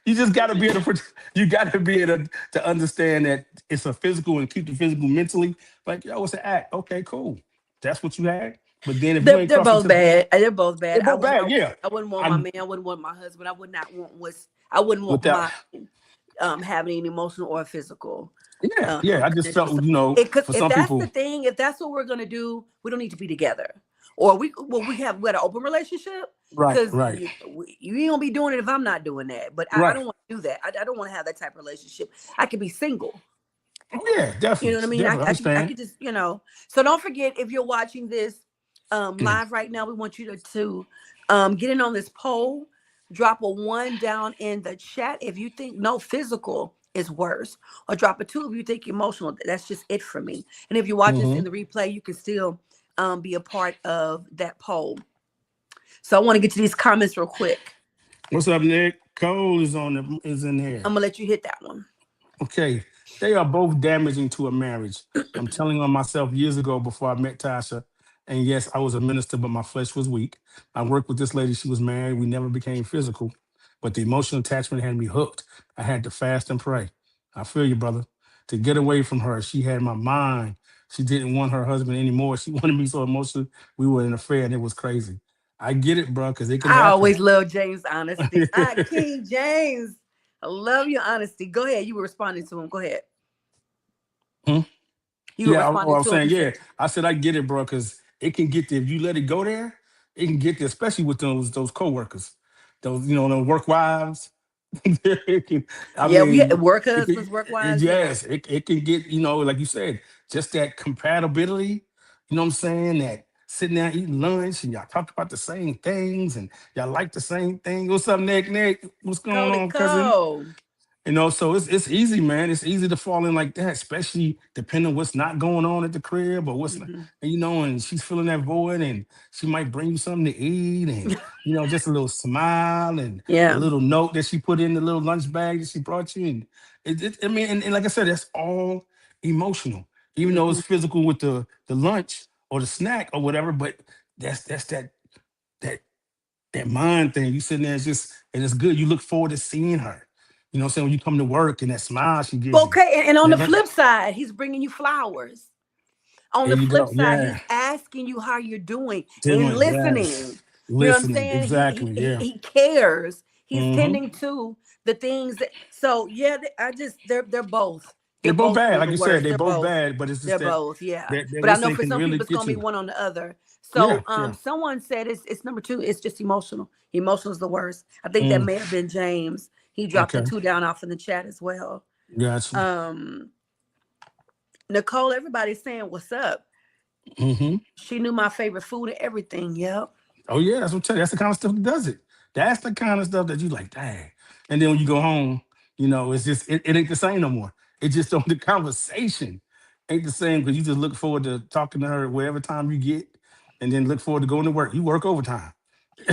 Speaker 2: you just gotta be able to you gotta be able to understand that it's a physical and keep the physical mentally. Like, yo, it's an act. Okay, cool. That's what you had. But then if you ain't
Speaker 1: They're
Speaker 2: crossing
Speaker 1: both
Speaker 2: to the
Speaker 1: bad. They're both
Speaker 2: they're
Speaker 1: bad.
Speaker 2: both bad, yeah.
Speaker 1: I wouldn't want my
Speaker 2: I'm
Speaker 1: man. I wouldn't want my husband. I wouldn't want
Speaker 2: without
Speaker 1: my having an emotional or physical
Speaker 2: yeah. I just
Speaker 1: connection.
Speaker 2: felt,
Speaker 1: So, because
Speaker 2: for
Speaker 1: if
Speaker 2: some
Speaker 1: that's the
Speaker 2: people,
Speaker 1: thing, if that's what we're gonna do, we don't need to be together. Or we have an open relationship
Speaker 2: right,
Speaker 1: because
Speaker 2: right,
Speaker 1: you ain't gonna be doing it if I'm not doing that. But I
Speaker 2: right.
Speaker 1: don't want to do that. I don't want to have that type of relationship. I could be single.
Speaker 2: Oh yeah,
Speaker 1: You know
Speaker 2: definitely,
Speaker 1: what I mean?
Speaker 2: definitely
Speaker 1: I
Speaker 2: understand.
Speaker 1: could just, So don't forget, if you're watching this
Speaker 2: Mm.
Speaker 1: live right now, we want you to get in on this poll. Drop a 1 down in the chat if you think no physical is worse, or drop a 2 if you think emotional. That's just it for me. And if you watch this in
Speaker 2: Mm-hmm.
Speaker 1: the replay, you can still be a part of that poll. So I want to get to these comments real quick.
Speaker 2: What's up, Nick? Cole is in here.
Speaker 1: I'm gonna let you hit that one.
Speaker 2: Okay. They are both damaging to a marriage. I'm telling on myself years ago before I met Tasha. And yes, I was a minister, but my flesh was weak. I worked with this lady. She was married. We never became physical, but the emotional attachment had me hooked. I had to fast and pray. I feel you, brother. To get away from her, she had my mind. She didn't want her husband anymore. She wanted me so emotional. We were in an affair and it was crazy. I get it, bro, because it can
Speaker 1: I
Speaker 2: happen.
Speaker 1: always love James' honesty. King James, I love your honesty. Go ahead. You were responding to him. Go ahead.
Speaker 2: Hmm?
Speaker 1: You were
Speaker 2: Yeah, I
Speaker 1: responding
Speaker 2: was
Speaker 1: to him.
Speaker 2: saying,
Speaker 1: You said,
Speaker 2: yeah. I said I get it, bro, because it can get there. If you let it go there, it can get there, especially with those coworkers, those those work wives. It can, I
Speaker 1: yeah, we had
Speaker 2: mean,
Speaker 1: work
Speaker 2: it can,
Speaker 1: husbands, work wives. Yeah.
Speaker 2: yes, it can get like you said, just that compatibility. You know what I'm saying? That sitting down eating lunch and y'all talk about the same things and y'all like the same thing. What's up, Nick? Nick, what's going
Speaker 1: Cody
Speaker 2: on, cousin?
Speaker 1: Cole.
Speaker 2: So it's easy, man. It's easy to fall in like that, especially depending on what's not going on at the crib or what's not,
Speaker 1: Hmm.
Speaker 2: and she's filling that void and she might bring you something to eat and just a little smile and a
Speaker 1: Yeah.
Speaker 2: little note that she put in the little lunch bag that she brought you. And I mean, and like I said, that's all emotional, even though it's
Speaker 1: Hmm.
Speaker 2: physical with the lunch or the snack or whatever, but that's that that mind thing. You sitting there, and it's good. You look forward to seeing her. You know what I'm saying? When you come to work and that smile she gives you.
Speaker 1: Okay. And on the
Speaker 2: Never,
Speaker 1: flip side, he's bringing you flowers. On
Speaker 2: there
Speaker 1: the
Speaker 2: you
Speaker 1: flip
Speaker 2: go.
Speaker 1: side, he's
Speaker 2: Yeah.
Speaker 1: asking you how you're doing and
Speaker 2: Doing,
Speaker 1: listening.
Speaker 2: yes.
Speaker 1: You know what I'm
Speaker 2: Listening.
Speaker 1: saying?
Speaker 2: Exactly. Yeah.
Speaker 1: He cares. He's
Speaker 2: Hmm.
Speaker 1: tending to the things that. So yeah, they're both.
Speaker 2: They're
Speaker 1: They're
Speaker 2: both
Speaker 1: both
Speaker 2: bad.
Speaker 1: one of
Speaker 2: Like
Speaker 1: the
Speaker 2: you said,
Speaker 1: worst.
Speaker 2: they're
Speaker 1: They're
Speaker 2: both
Speaker 1: both.
Speaker 2: bad, but it's just
Speaker 1: They're
Speaker 2: that
Speaker 1: both. Yeah.
Speaker 2: that
Speaker 1: But I
Speaker 2: this
Speaker 1: know
Speaker 2: thing
Speaker 1: for
Speaker 2: can
Speaker 1: some
Speaker 2: really
Speaker 1: people it's
Speaker 2: get
Speaker 1: gonna be
Speaker 2: you.
Speaker 1: one on the other.
Speaker 2: Yeah.
Speaker 1: So
Speaker 2: Yeah.
Speaker 1: someone said it's number two. It's just emotional. Emotional is the worst. I think that
Speaker 2: Mm,
Speaker 1: may have been James. He dropped the
Speaker 2: okay.
Speaker 1: 2 down off in the chat as well.
Speaker 2: Gotcha.
Speaker 1: Um, Nicole, everybody's saying what's up.
Speaker 2: Hmm.
Speaker 1: She knew my favorite food and everything. Yep.
Speaker 2: Oh yeah, that's what I'm telling you. That's the kind of stuff that does it. That's the kind of stuff that you like, dang. And then when you go home, it's just it ain't the same no more. It just don't the conversation ain't the same because you just look forward to talking to her wherever time you get, and then look forward to going to work. You work overtime.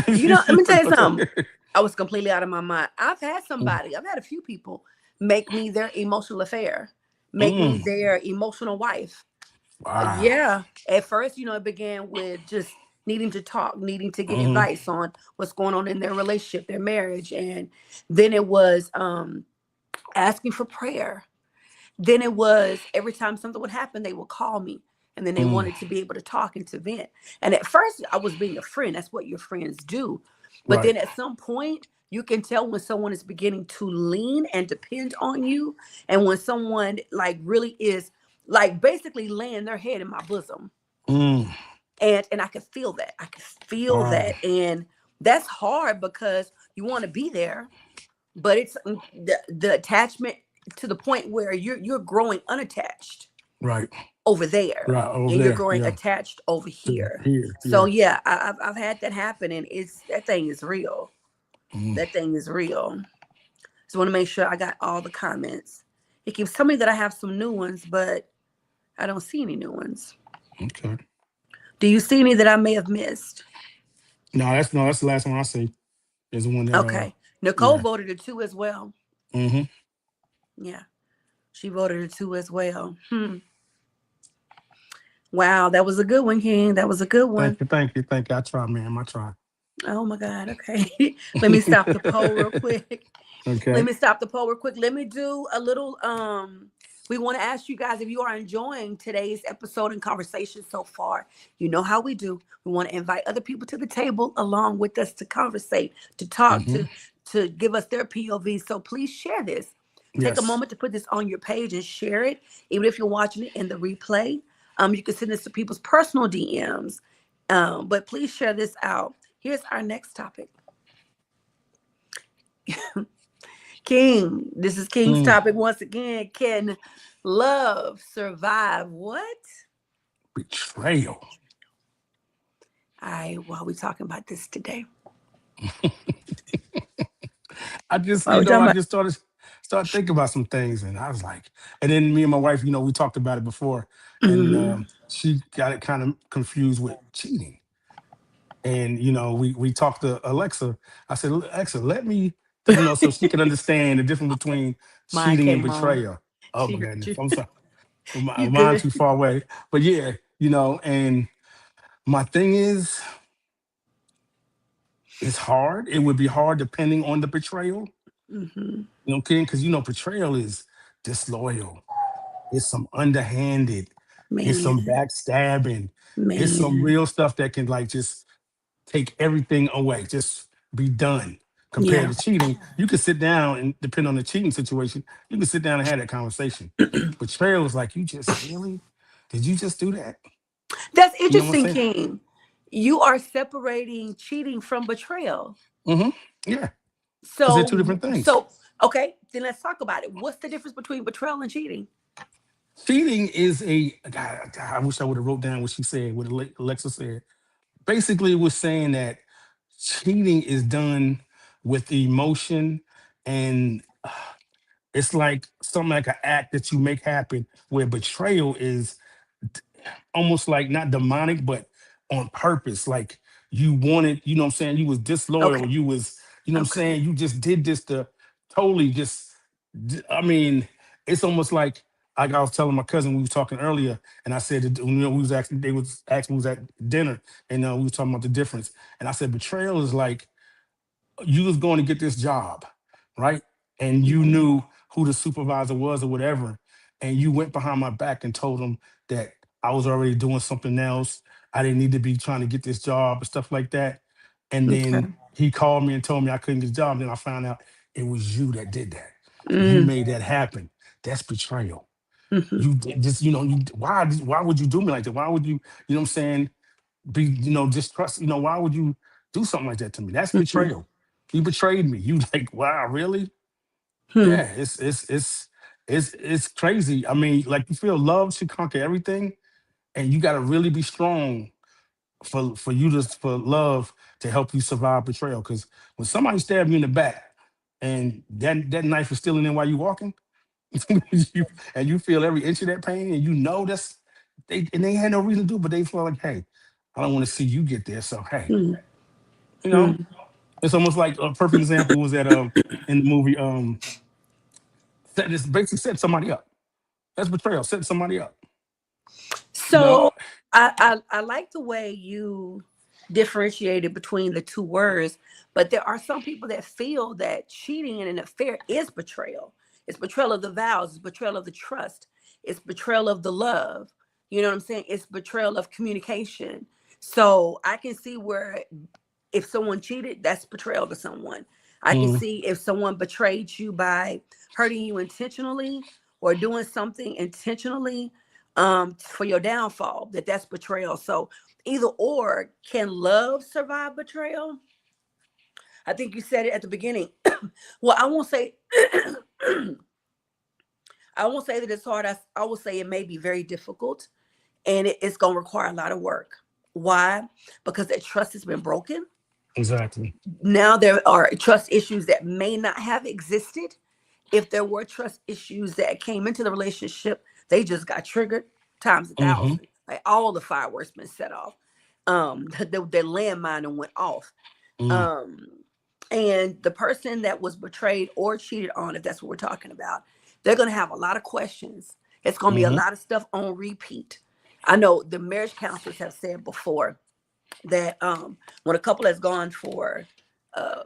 Speaker 1: Let
Speaker 2: You
Speaker 1: me tell you
Speaker 2: work
Speaker 1: something.
Speaker 2: overtime.
Speaker 1: I was completely out of my mind. I've had a few people make me their emotional affair, make me
Speaker 2: Mm,
Speaker 1: their emotional wife.
Speaker 2: wow.
Speaker 1: Yeah. At first, it began with just needing to talk, needing to get
Speaker 2: Hmm.
Speaker 1: advice on what's going on in their relationship, their marriage. And then it was asking for prayer. Then it was every time something would happen, they would call me. And then they
Speaker 2: Mm,
Speaker 1: wanted to be able to talk and to vent. And at first, I was being a friend. That's what your friends do. But
Speaker 2: right.
Speaker 1: then at some point, you can tell when someone is beginning to lean and depend on you. And when someone like really is like basically laying their head in my bosom.
Speaker 2: Mm,
Speaker 1: And I could feel that. I could feel
Speaker 2: wow.
Speaker 1: that. And that's hard because you want to be there, but it's the attachment to the point where you're growing unattached
Speaker 2: Right.
Speaker 1: over there,
Speaker 2: Right over
Speaker 1: and you're
Speaker 2: there.
Speaker 1: growing
Speaker 2: Yeah.
Speaker 1: attached over
Speaker 2: To
Speaker 1: here.
Speaker 2: here.
Speaker 1: So
Speaker 2: Yeah.
Speaker 1: yeah, I've had that happen, and it's that thing is real.
Speaker 2: Mm,
Speaker 1: That thing is real. Just want to make sure I got all the comments. It keeps telling me that I have some new ones, but I don't see any new ones.
Speaker 2: okay.
Speaker 1: Do you see any that I may have missed?
Speaker 2: No, that's the last one I see. Is the one that
Speaker 1: Okay. Nicole
Speaker 2: yeah.
Speaker 1: voted a two as well.
Speaker 2: Mm-hmm.
Speaker 1: Yeah, she voted a two as well. Wow, that was a good one, King. That was a good one.
Speaker 2: Thank you. I try, man. I try.
Speaker 1: Oh my God. Okay. Let me stop the poll real quick. Let
Speaker 2: Okay.
Speaker 1: me stop the poll real quick. Let me do a little we want to ask you guys if you are enjoying today's episode and conversation so far. You know how we do. We want to invite other people to the table along with us to conversate, to talk,
Speaker 2: Mm-hmm.
Speaker 1: to give us their POV. So please share this. Take a
Speaker 2: Yes.
Speaker 1: moment to put this on your page and share it, even if you're watching it in the replay. You can send this to people's personal DMs. But please share this out. Here's our next topic. King, this is King's
Speaker 2: Mm.
Speaker 1: topic once again. Can love survive what?
Speaker 2: Betrayal.
Speaker 1: All right, why are we talking about this today?
Speaker 2: I just,
Speaker 1: Why are we talking
Speaker 2: I
Speaker 1: about?
Speaker 2: just started thinking about some things, and I was like, and then me and my wife, we talked about it before, and
Speaker 1: Mhm.
Speaker 2: she got it kind of confused with cheating. And we talked to Alexa. I said, Alexa, let me, so she can understand the difference between
Speaker 1: Mine
Speaker 2: cheating and
Speaker 1: came on.
Speaker 2: betrayal. Oh
Speaker 1: She
Speaker 2: my
Speaker 1: heard
Speaker 2: goodness,
Speaker 1: you.
Speaker 2: I'm sorry,
Speaker 1: You
Speaker 2: mine
Speaker 1: good?
Speaker 2: too far away. But yeah, and my thing is, it's hard. It would be hard depending on the betrayal.
Speaker 1: Hmm.
Speaker 2: Ken, because betrayal is disloyal. It's some underhanded. It's some
Speaker 1: Man,
Speaker 2: backstabbing. It's some
Speaker 1: man.
Speaker 2: real stuff that can like just take everything away, just be done. Compared
Speaker 1: Yeah.
Speaker 2: to cheating, you can sit down and depend on the cheating situation, you can sit down and have that conversation. Betrayal is like, you just really, did you just do that?
Speaker 1: That's
Speaker 2: You know what I'm
Speaker 1: interesting,
Speaker 2: saying?
Speaker 1: King. You are separating cheating from betrayal.
Speaker 2: Mm-hmm. Yeah, because they're two
Speaker 1: So,
Speaker 2: different things.
Speaker 1: so okay, then let's talk about it. What's the difference between betrayal and cheating?
Speaker 2: Cheating is a God, I wish I would have wrote down what she said, what Alexa said. Basically, it was saying that cheating is done with emotion, and it's like something like an act that you make happen, where betrayal is almost like not demonic, but on purpose. Like you wanted, you know what I'm saying? You was
Speaker 1: Okay.
Speaker 2: disloyal. You was, you know what I'm
Speaker 1: Okay.
Speaker 2: saying? You just did this to totally just, I mean, it's almost like I was telling my cousin, we was talking earlier, and I said, that, we was actually, they was asking, we was at dinner, and we was talking about the difference. And I said, betrayal is like, you was going to get this job, right? And you
Speaker 1: Hmm.
Speaker 2: knew who the supervisor was or whatever, and you went behind my back and told him that I was already doing something else. I didn't need to be trying to get this job and stuff like that. And then
Speaker 1: Okay.
Speaker 2: he called me and told me I couldn't get the job. Then I found out it was you that did that. You
Speaker 1: Mm-hmm.
Speaker 2: made that happen. That's betrayal. You did just, why would you do me like that? Why would you know what I'm saying, be, distrust, why would you do something like that to me? That's
Speaker 1: Hmm.
Speaker 2: betrayal. You betrayed me. You like, wow, really?
Speaker 1: Hmm.
Speaker 2: Yeah, it's crazy. I mean, like, you feel love should conquer everything, and you got to really be strong for love to help you survive betrayal. Because when somebody stabs you in the back and that knife is still in there while you walking, you, and you feel every inch of that pain, and they had no reason to do, but they feel like, hey, I don't want to see you get there. So hey,
Speaker 1: Hmm.
Speaker 2: you know,
Speaker 1: Hmm.
Speaker 2: it's almost like a perfect example was that in the movie this basically set somebody up. That's betrayal, setting somebody up. You know,
Speaker 1: So I like the way you differentiated between the two words, but there are some people that feel that cheating in an affair is betrayal. It's betrayal of the vows, it's betrayal of the trust, it's betrayal of the love. You know what I'm saying? It's betrayal of communication. So I can see where if someone cheated, that's betrayal to someone. I can
Speaker 2: mm,
Speaker 1: see if someone betrayed you by hurting you intentionally or doing something intentionally for your downfall, that's betrayal. So either or, can love survive betrayal? I think you said it at the beginning. Well, I won't say I won't say that it's hard. I will say it may be very difficult. and it's going to require a lot of work. Why? Because that trust has been broken.
Speaker 2: Exactly.
Speaker 1: Now there are trust issues that may not have existed. If there were trust issues that came into the relationship, they just got triggered times a
Speaker 2: Mm-hmm.
Speaker 1: thousand. Like all the fireworks been set off. The landmine and went off.
Speaker 2: Mm-hmm.
Speaker 1: Um, and the person that was betrayed or cheated on, if that's what we're talking about, they're gonna have a lot of questions. It's gonna be a
Speaker 2: Mm-hmm.
Speaker 1: lot of stuff on repeat. I know the marriage counselors have said before that when a couple has gone for uh,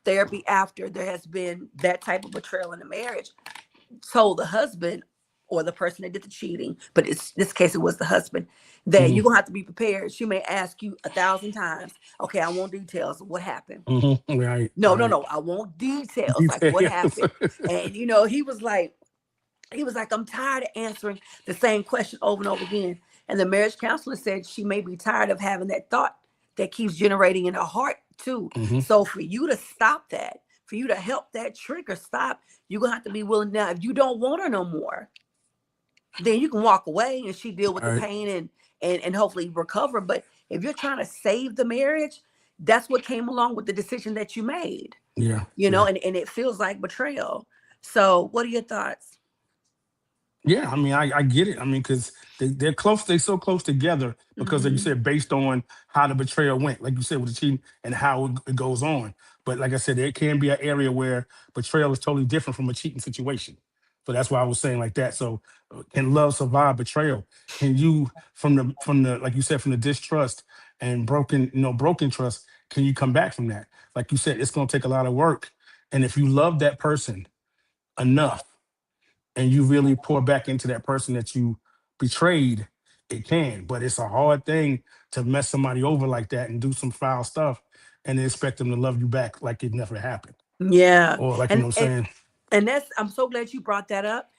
Speaker 1: therapy after there has been that type of betrayal in the marriage, told the husband or the person that did the cheating, but it's this case it was the husband, that you're gonna have to be prepared. She may ask you 1,000 times, okay, I want details of what happened.
Speaker 2: Mm-hmm. Right.
Speaker 1: No, no,
Speaker 2: Right.
Speaker 1: no, I want details, like what
Speaker 2: Details.
Speaker 1: happened. And he was like, I'm tired of answering the same question over and over again. And the marriage counselor said she may be tired of having that thought that keeps generating in her heart too.
Speaker 2: Mm-hmm.
Speaker 1: So for you to stop that, for you to help that trigger stop, you're gonna have to be willing. Now, if you don't want her no more, then you can walk away and she deal with the
Speaker 2: Right.
Speaker 1: pain and hopefully recover. But if you're trying to save the marriage, that's what came along with the decision that you made,
Speaker 2: Yeah. Yeah.
Speaker 1: and it feels like betrayal. So what are your thoughts?
Speaker 2: Yeah, I mean, I get it. I mean, because they're close, they so close together because, like you
Speaker 1: Hmm.
Speaker 2: said, based on how the betrayal went, like you said, with the cheating and how it goes on. But like I said, there can be an area where betrayal is totally different from a cheating situation. So that's why I was saying like that. So can love survive betrayal? Can you from the like you said from the distrust and broken trust? Can you come back from that? Like you said, it's going to take a lot of work. And if you love that person enough and you really pour back into that person that you betrayed, it can. But it's a hard thing to mess somebody over like that and do some foul stuff and then expect them to love you back like it never happened.
Speaker 1: Yeah.
Speaker 2: Or like, you know
Speaker 1: And
Speaker 2: what I'm
Speaker 1: and
Speaker 2: saying?
Speaker 1: and that's, I'm so glad you brought that up.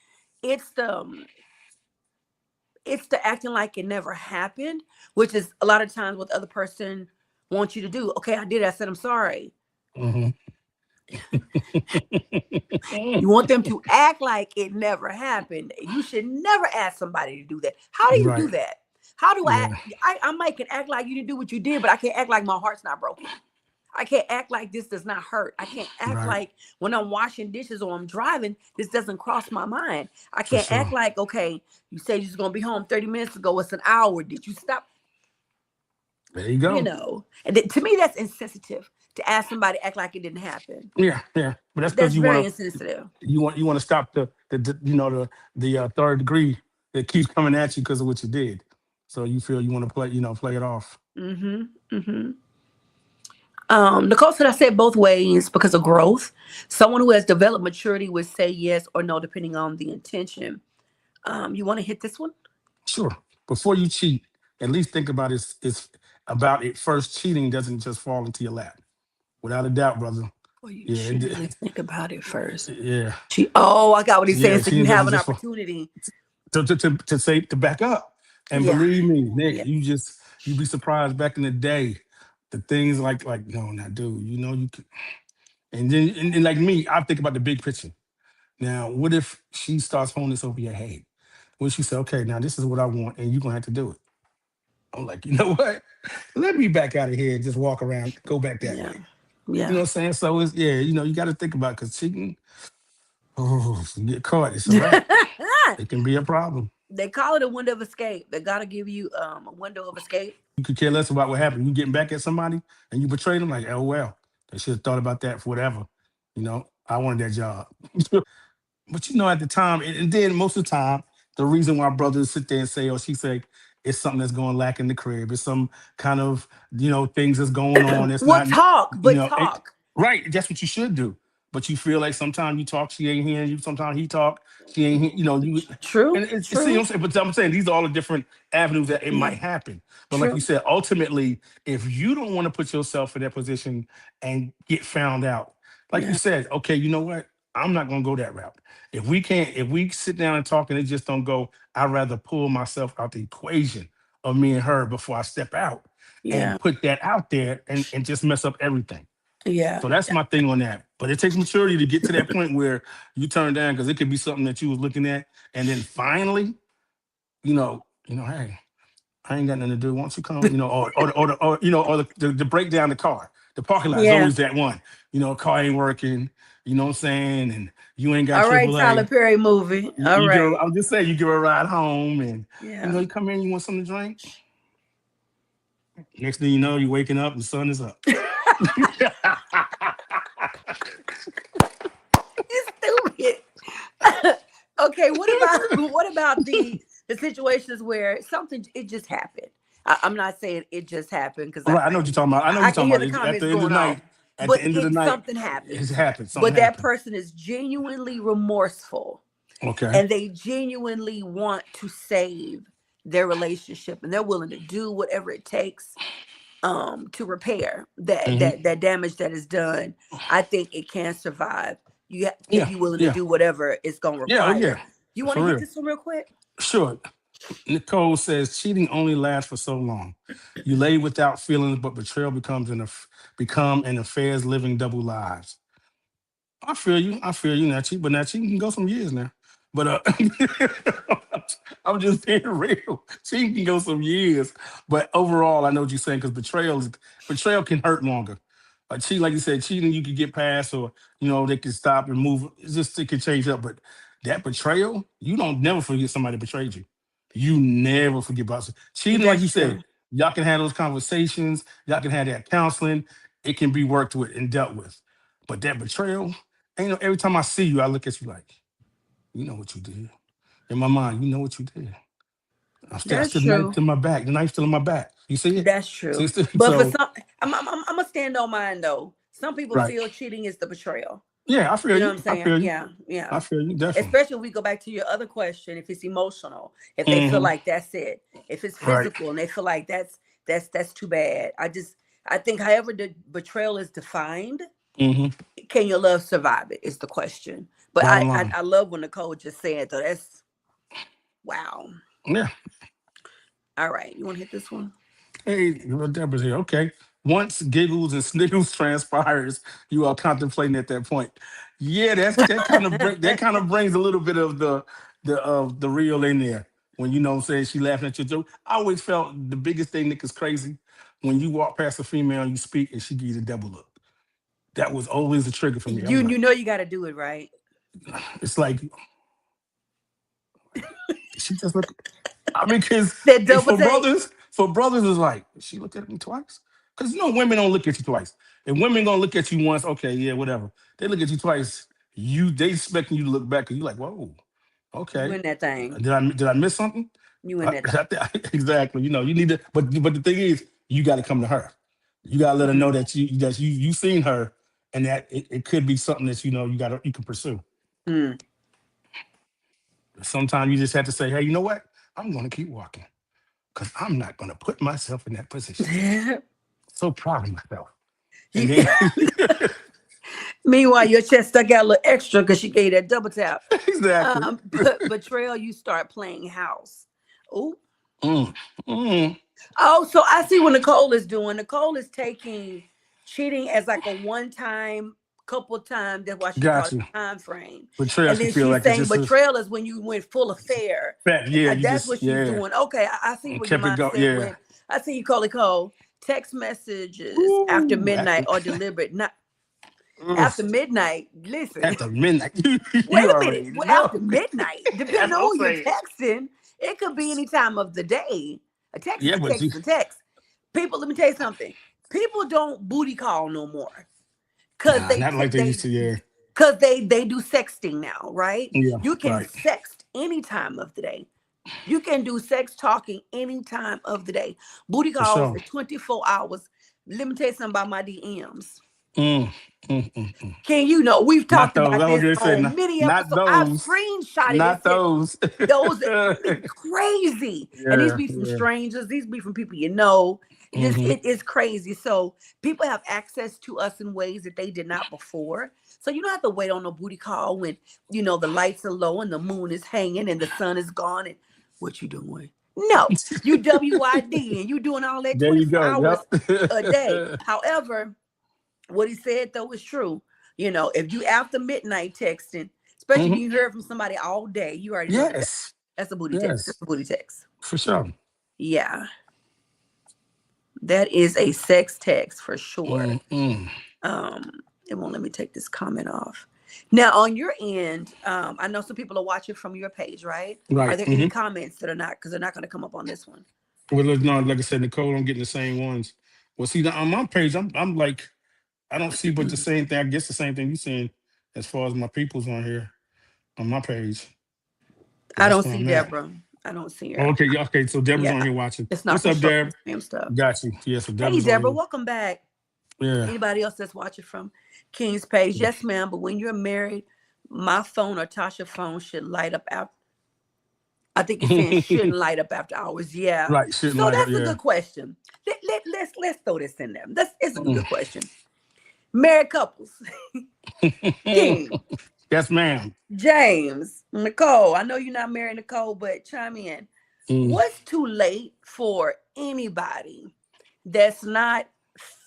Speaker 1: It's the acting like it never happened, which is a lot of times what the other person wants you to do. Okay, I did it. I said I'm sorry.
Speaker 2: Hmm.
Speaker 1: You want them to act like it never happened. You should never ask somebody to do that. How do you do
Speaker 2: Right.
Speaker 1: that? How do
Speaker 2: Yeah.
Speaker 1: I might can act like you didn't do what you did, but I can't act like my heart's not broken. I can't act like this does not hurt. I can't act
Speaker 2: Right.
Speaker 1: like when I'm washing dishes or I'm driving, this doesn't cross my mind. I
Speaker 2: For
Speaker 1: can't act
Speaker 2: sure.
Speaker 1: like, okay, you said you're gonna be home 30 minutes ago. It's an hour. Did you stop?
Speaker 2: There you go.
Speaker 1: And to me, that's insensitive to ask somebody to act like it didn't happen.
Speaker 2: Yeah. Yeah. But that's because
Speaker 1: That's
Speaker 2: you
Speaker 1: very
Speaker 2: want
Speaker 1: insensitive.
Speaker 2: to stop the third degree that keeps coming at you because of what you did. So you feel you want to play it off.
Speaker 1: Mm-hmm. Mm-hmm. Nicole said I said both ways because of growth. Someone who has developed maturity would say yes or no depending on the intention. You want to hit this one?
Speaker 2: Sure. Before you cheat, at least think about it's about it first. Cheating doesn't just fall into your lap. Without a doubt, brother.
Speaker 1: Well, you
Speaker 2: Yeah.
Speaker 1: should at least think about it first.
Speaker 2: Yeah.
Speaker 1: Oh, I got what he's saying.
Speaker 2: Yeah.
Speaker 1: So you
Speaker 2: Cheating
Speaker 1: have
Speaker 2: doesn't
Speaker 1: an
Speaker 2: just fall.
Speaker 1: opportunity.
Speaker 2: To back up. And
Speaker 1: Yeah.
Speaker 2: believe me, nigga,
Speaker 1: Yeah.
Speaker 2: you'd be surprised back in the day, the things like no, not dude, you could, and then and like me, I think about the big picture. Now, what if she starts holding this over your head? When she said, okay, now this is what I want, and you're gonna have to do it. I'm like, you know what? Let me back out of here and just walk around, go back that
Speaker 1: Yeah.
Speaker 2: way. You know
Speaker 1: Yeah.
Speaker 2: what I'm saying? So it's yeah, you got to think about because cheating, oh, if you get caught, it's a wrap. It can be a problem.
Speaker 1: They call it a window of escape. They got to give you a window of escape.
Speaker 2: You could care less about what happened. You getting back at somebody and you betrayed them, like, oh well, they should have thought about that for whatever. I wanted that job. But at the time, and then most of the time, the reason why brothers sit there and say, or she say, it's something that's going lack in the crib. It's some kind of, things that's going on. It's
Speaker 1: Well,
Speaker 2: not,
Speaker 1: talk, but talk.
Speaker 2: right. That's what you should do. But you feel like sometimes you talk, she ain't hearing you. Sometimes he talk, she ain't you.
Speaker 1: True.
Speaker 2: And see what
Speaker 1: True.
Speaker 2: I'm saying? But I'm saying these are all the different avenues that it
Speaker 1: Yeah.
Speaker 2: might happen. But like you
Speaker 1: True.
Speaker 2: said, ultimately, if you don't want to put yourself in that position and get found out, like you
Speaker 1: Yeah.
Speaker 2: said, okay, you know what? I'm not gonna go that route. If we sit down and talk and it just don't go, I'd rather pull myself out the equation of me and her before I step out and
Speaker 1: Yeah.
Speaker 2: put that out there and just mess up everything.
Speaker 1: Yeah.
Speaker 2: So that's my thing on that. But it takes maturity to get to that point where you turn down because it could be something that you was looking at, and then finally, hey, I ain't got nothing to do. Why don't you come? Or the break down the car. The parking lot is
Speaker 1: Yeah.
Speaker 2: always that one. Car ain't working. You know what I'm saying? And you ain't got
Speaker 1: All right, Tyler
Speaker 2: AAA.
Speaker 1: Perry movie. All right.
Speaker 2: I'm just saying, you give her a ride home, and
Speaker 1: Yeah.
Speaker 2: you come in, you want something to drink. Next thing you know, you're waking up, the sun is up.
Speaker 1: You stupid. Okay, what about the situations where something it just happened? I'm not saying it just happened because
Speaker 2: Right, I know what you're talking about. I know what
Speaker 1: I
Speaker 2: you're
Speaker 1: can
Speaker 2: talking
Speaker 1: hear
Speaker 2: about.
Speaker 1: the
Speaker 2: At
Speaker 1: comments
Speaker 2: the end of
Speaker 1: going
Speaker 2: the
Speaker 1: off,
Speaker 2: night, at the
Speaker 1: but
Speaker 2: end of the night,
Speaker 1: something
Speaker 2: it's
Speaker 1: happens.
Speaker 2: happened. Something
Speaker 1: But that
Speaker 2: happened.
Speaker 1: person is genuinely remorseful
Speaker 2: Okay.
Speaker 1: and they genuinely want to save their relationship and they're willing to do whatever it takes to repair that
Speaker 2: Hmm.
Speaker 1: that damage that is done. I think it can survive. If
Speaker 2: Yeah.
Speaker 1: you're willing to
Speaker 2: Yeah.
Speaker 1: do whatever it's going to
Speaker 2: Yeah. Oh,
Speaker 1: require.
Speaker 2: yeah.
Speaker 1: You want to
Speaker 2: For
Speaker 1: hit
Speaker 2: real.
Speaker 1: this one real quick?
Speaker 2: Sure. Nicole says cheating only lasts for so long. You lay without feelings, but betrayal become an affair's living double lives. I feel you. I feel you. Now cheating can go some years now. But I'm just being real. Cheating can go some years. But overall, I know what you're saying because betrayal can hurt longer. Like you said, cheating you could get past, or they can stop and move. It can change up. But that betrayal, you don't never forget somebody betrayed you. You never forget about cheating. Like
Speaker 1: That's
Speaker 2: you said,
Speaker 1: true.
Speaker 2: y'all can have those conversations. Y'all can have that counseling. It can be worked with and dealt with. But that betrayal, every time I see you, I look at you like, you know what you did. In my mind, you know what you did. I
Speaker 1: That's
Speaker 2: still the knife
Speaker 1: true.
Speaker 2: to my back. The knife still in my back. You see it?
Speaker 1: That's
Speaker 2: See
Speaker 1: true.
Speaker 2: it's still,
Speaker 1: But for
Speaker 2: so
Speaker 1: some, I'm gonna stand on mine though. Some people
Speaker 2: right.
Speaker 1: feel cheating is the betrayal.
Speaker 2: Yeah, I feel
Speaker 1: You know
Speaker 2: you.
Speaker 1: what I'm
Speaker 2: I
Speaker 1: saying?
Speaker 2: feel you.
Speaker 1: Yeah, yeah.
Speaker 2: I feel you definitely.
Speaker 1: Especially if we go back to your other question, if it's emotional, if they feel
Speaker 2: Hmm.
Speaker 1: like that's it, if it's
Speaker 2: Right.
Speaker 1: physical and they feel like that's too bad. I think however the betrayal is defined,
Speaker 2: Hmm.
Speaker 1: can your love survive it is the question. But
Speaker 2: Bottom line.
Speaker 1: I love when Nicole just said though. That's wow.
Speaker 2: Yeah.
Speaker 1: All right, you want to hit this one?
Speaker 2: Hey, Deborah's here. Okay. Once giggles and sniggles transpires, you are contemplating at that point. Yeah, that kind of brings a little bit of the real in there. When what I'm saying she laughing at your joke. I always felt the biggest thing that is crazy when you walk past a female and you speak and she gives you the double look. That was always a trigger for me. I'm
Speaker 1: You
Speaker 2: like,
Speaker 1: know you got to do it right.
Speaker 2: it's like she just look. I mean, because
Speaker 1: That double
Speaker 2: for
Speaker 1: take.
Speaker 2: brothers, it's like she looked at me twice. Because women don't look at you twice. If women gonna look at you once, okay, yeah, whatever. They look at you twice. They expecting you to look back, and you like, whoa,
Speaker 1: You
Speaker 2: okay.
Speaker 1: in that thing.
Speaker 2: Did I miss something?
Speaker 1: You in that thing.
Speaker 2: Exactly. You need to. But the thing is, you got to come to her. You got to let her know
Speaker 1: Mm,
Speaker 2: that you seen her, and that it could be something that you can pursue.
Speaker 1: mm.
Speaker 2: Sometimes you just have to say, hey, you know what? I'm gonna keep walking because I'm not gonna put myself in that position. So proud of myself. And
Speaker 1: You-
Speaker 2: then
Speaker 1: Meanwhile, your chest stuck out a little extra because she gave that double tap.
Speaker 2: exactly.
Speaker 1: But betrayal, you start playing house. Oh,
Speaker 2: Mm, mm,
Speaker 1: oh, so I see what Nicole is doing. Nicole is taking cheating as like a one time, couple times. That's why she called
Speaker 2: got you.
Speaker 1: it time frame.
Speaker 2: Betrayal
Speaker 1: And
Speaker 2: should
Speaker 1: then
Speaker 2: feel
Speaker 1: she's
Speaker 2: like it's
Speaker 1: saying
Speaker 2: just a
Speaker 1: betrayal is when you went full affair.
Speaker 2: fact. Yeah, you
Speaker 1: That's
Speaker 2: just
Speaker 1: what she's doing. Okay, I see
Speaker 2: and
Speaker 1: where your
Speaker 2: kept it going.
Speaker 1: mindset
Speaker 2: Yeah.
Speaker 1: went. I see you, Cole. Text messages after
Speaker 2: Ooh,
Speaker 1: midnight or deliberate. Not
Speaker 2: ugh,
Speaker 1: after midnight. Listen,
Speaker 2: after midnight.
Speaker 1: wait
Speaker 2: You
Speaker 1: a minute.
Speaker 2: already
Speaker 1: Well,
Speaker 2: know.
Speaker 1: after midnight,
Speaker 2: That's
Speaker 1: depending
Speaker 2: what I'm
Speaker 1: on who you're
Speaker 2: saying.
Speaker 1: texting, it could be any time of the day. A text is
Speaker 2: Yeah,
Speaker 1: a
Speaker 2: but
Speaker 1: text
Speaker 2: you
Speaker 1: is a text. People, let me tell you something. People don't booty call no more because
Speaker 2: nah, not like they used to. Yeah.
Speaker 1: they do sexting now, right?
Speaker 2: Yeah.
Speaker 1: You can
Speaker 2: Right.
Speaker 1: sext any time of the day. You can do sex talking any time of the day. Booty
Speaker 2: For
Speaker 1: calls
Speaker 2: sure.
Speaker 1: is 24 hours. Let me tell you something about my DMs.
Speaker 2: Mm, mm.
Speaker 1: Can you know we've
Speaker 2: Not
Speaker 1: talked
Speaker 2: those.
Speaker 1: about
Speaker 2: I was
Speaker 1: this
Speaker 2: gonna say
Speaker 1: on many
Speaker 2: not
Speaker 1: episodes. I've
Speaker 2: those.
Speaker 1: screenshotted and
Speaker 2: Not
Speaker 1: said
Speaker 2: those.
Speaker 1: those crazy. And these
Speaker 2: Yeah.
Speaker 1: be from
Speaker 2: Yeah.
Speaker 1: strangers, these be from people you know.
Speaker 2: Hmm.
Speaker 1: It is crazy. So people have access to us in ways that they did not before. So you don't have to wait on a booty call when the lights are low and the moon is hanging and the sun is gone and what you doing? No, you WID and you doing all that
Speaker 2: There you
Speaker 1: 24
Speaker 2: go.
Speaker 1: hours a day.
Speaker 2: Yep.
Speaker 1: However, what he said though is true. If you after midnight texting, especially if
Speaker 2: Hmm.
Speaker 1: you heard from somebody all day, you already know that
Speaker 2: Yes.
Speaker 1: that's a booty text.
Speaker 2: Yes.
Speaker 1: That's a booty text.
Speaker 2: For sure.
Speaker 1: Yeah, that is a sex text for sure. Um, it won't let me take this comment off. Now, on your end, I know some people are watching from your page, right? Are
Speaker 2: Right.
Speaker 1: there any comments that are not, because they're not going to come up on this one?
Speaker 2: Well, no, like I said, Nicole, I'm getting the same ones. Well, see, on my page, I'm like, I don't see but the same thing. I guess the same thing you saying as far as my people's on here on my page.
Speaker 1: I don't
Speaker 2: That's where
Speaker 1: see
Speaker 2: I'm at.
Speaker 1: Deborah. I don't see
Speaker 2: Oh,
Speaker 1: her.
Speaker 2: okay, yeah, okay. So Deborah's on
Speaker 1: Yeah,
Speaker 2: here watching.
Speaker 1: it's not
Speaker 2: What's
Speaker 1: going to
Speaker 2: up,
Speaker 1: show up
Speaker 2: Deb?
Speaker 1: as spam stuff.
Speaker 2: Got you. Yeah, so
Speaker 1: Hey,
Speaker 2: Deborah's on
Speaker 1: Deborah,
Speaker 2: here.
Speaker 1: welcome back.
Speaker 2: Yeah.
Speaker 1: Anybody else that's watching from King's page? Yes, ma'am. But when you're married, my phone or Tasha's phone should light up after. I think you're saying shouldn't light up after hours. Yeah.
Speaker 2: Right, shouldn't
Speaker 1: So
Speaker 2: light up.
Speaker 1: that's a
Speaker 2: Yeah.
Speaker 1: good question. Let's throw this in there. It's a good question. Married couples. King,
Speaker 2: Yes, ma'am.
Speaker 1: James, Nicole. I know you're not married, Nicole, but chime in.
Speaker 2: Mm,
Speaker 1: What's too late for anybody that's not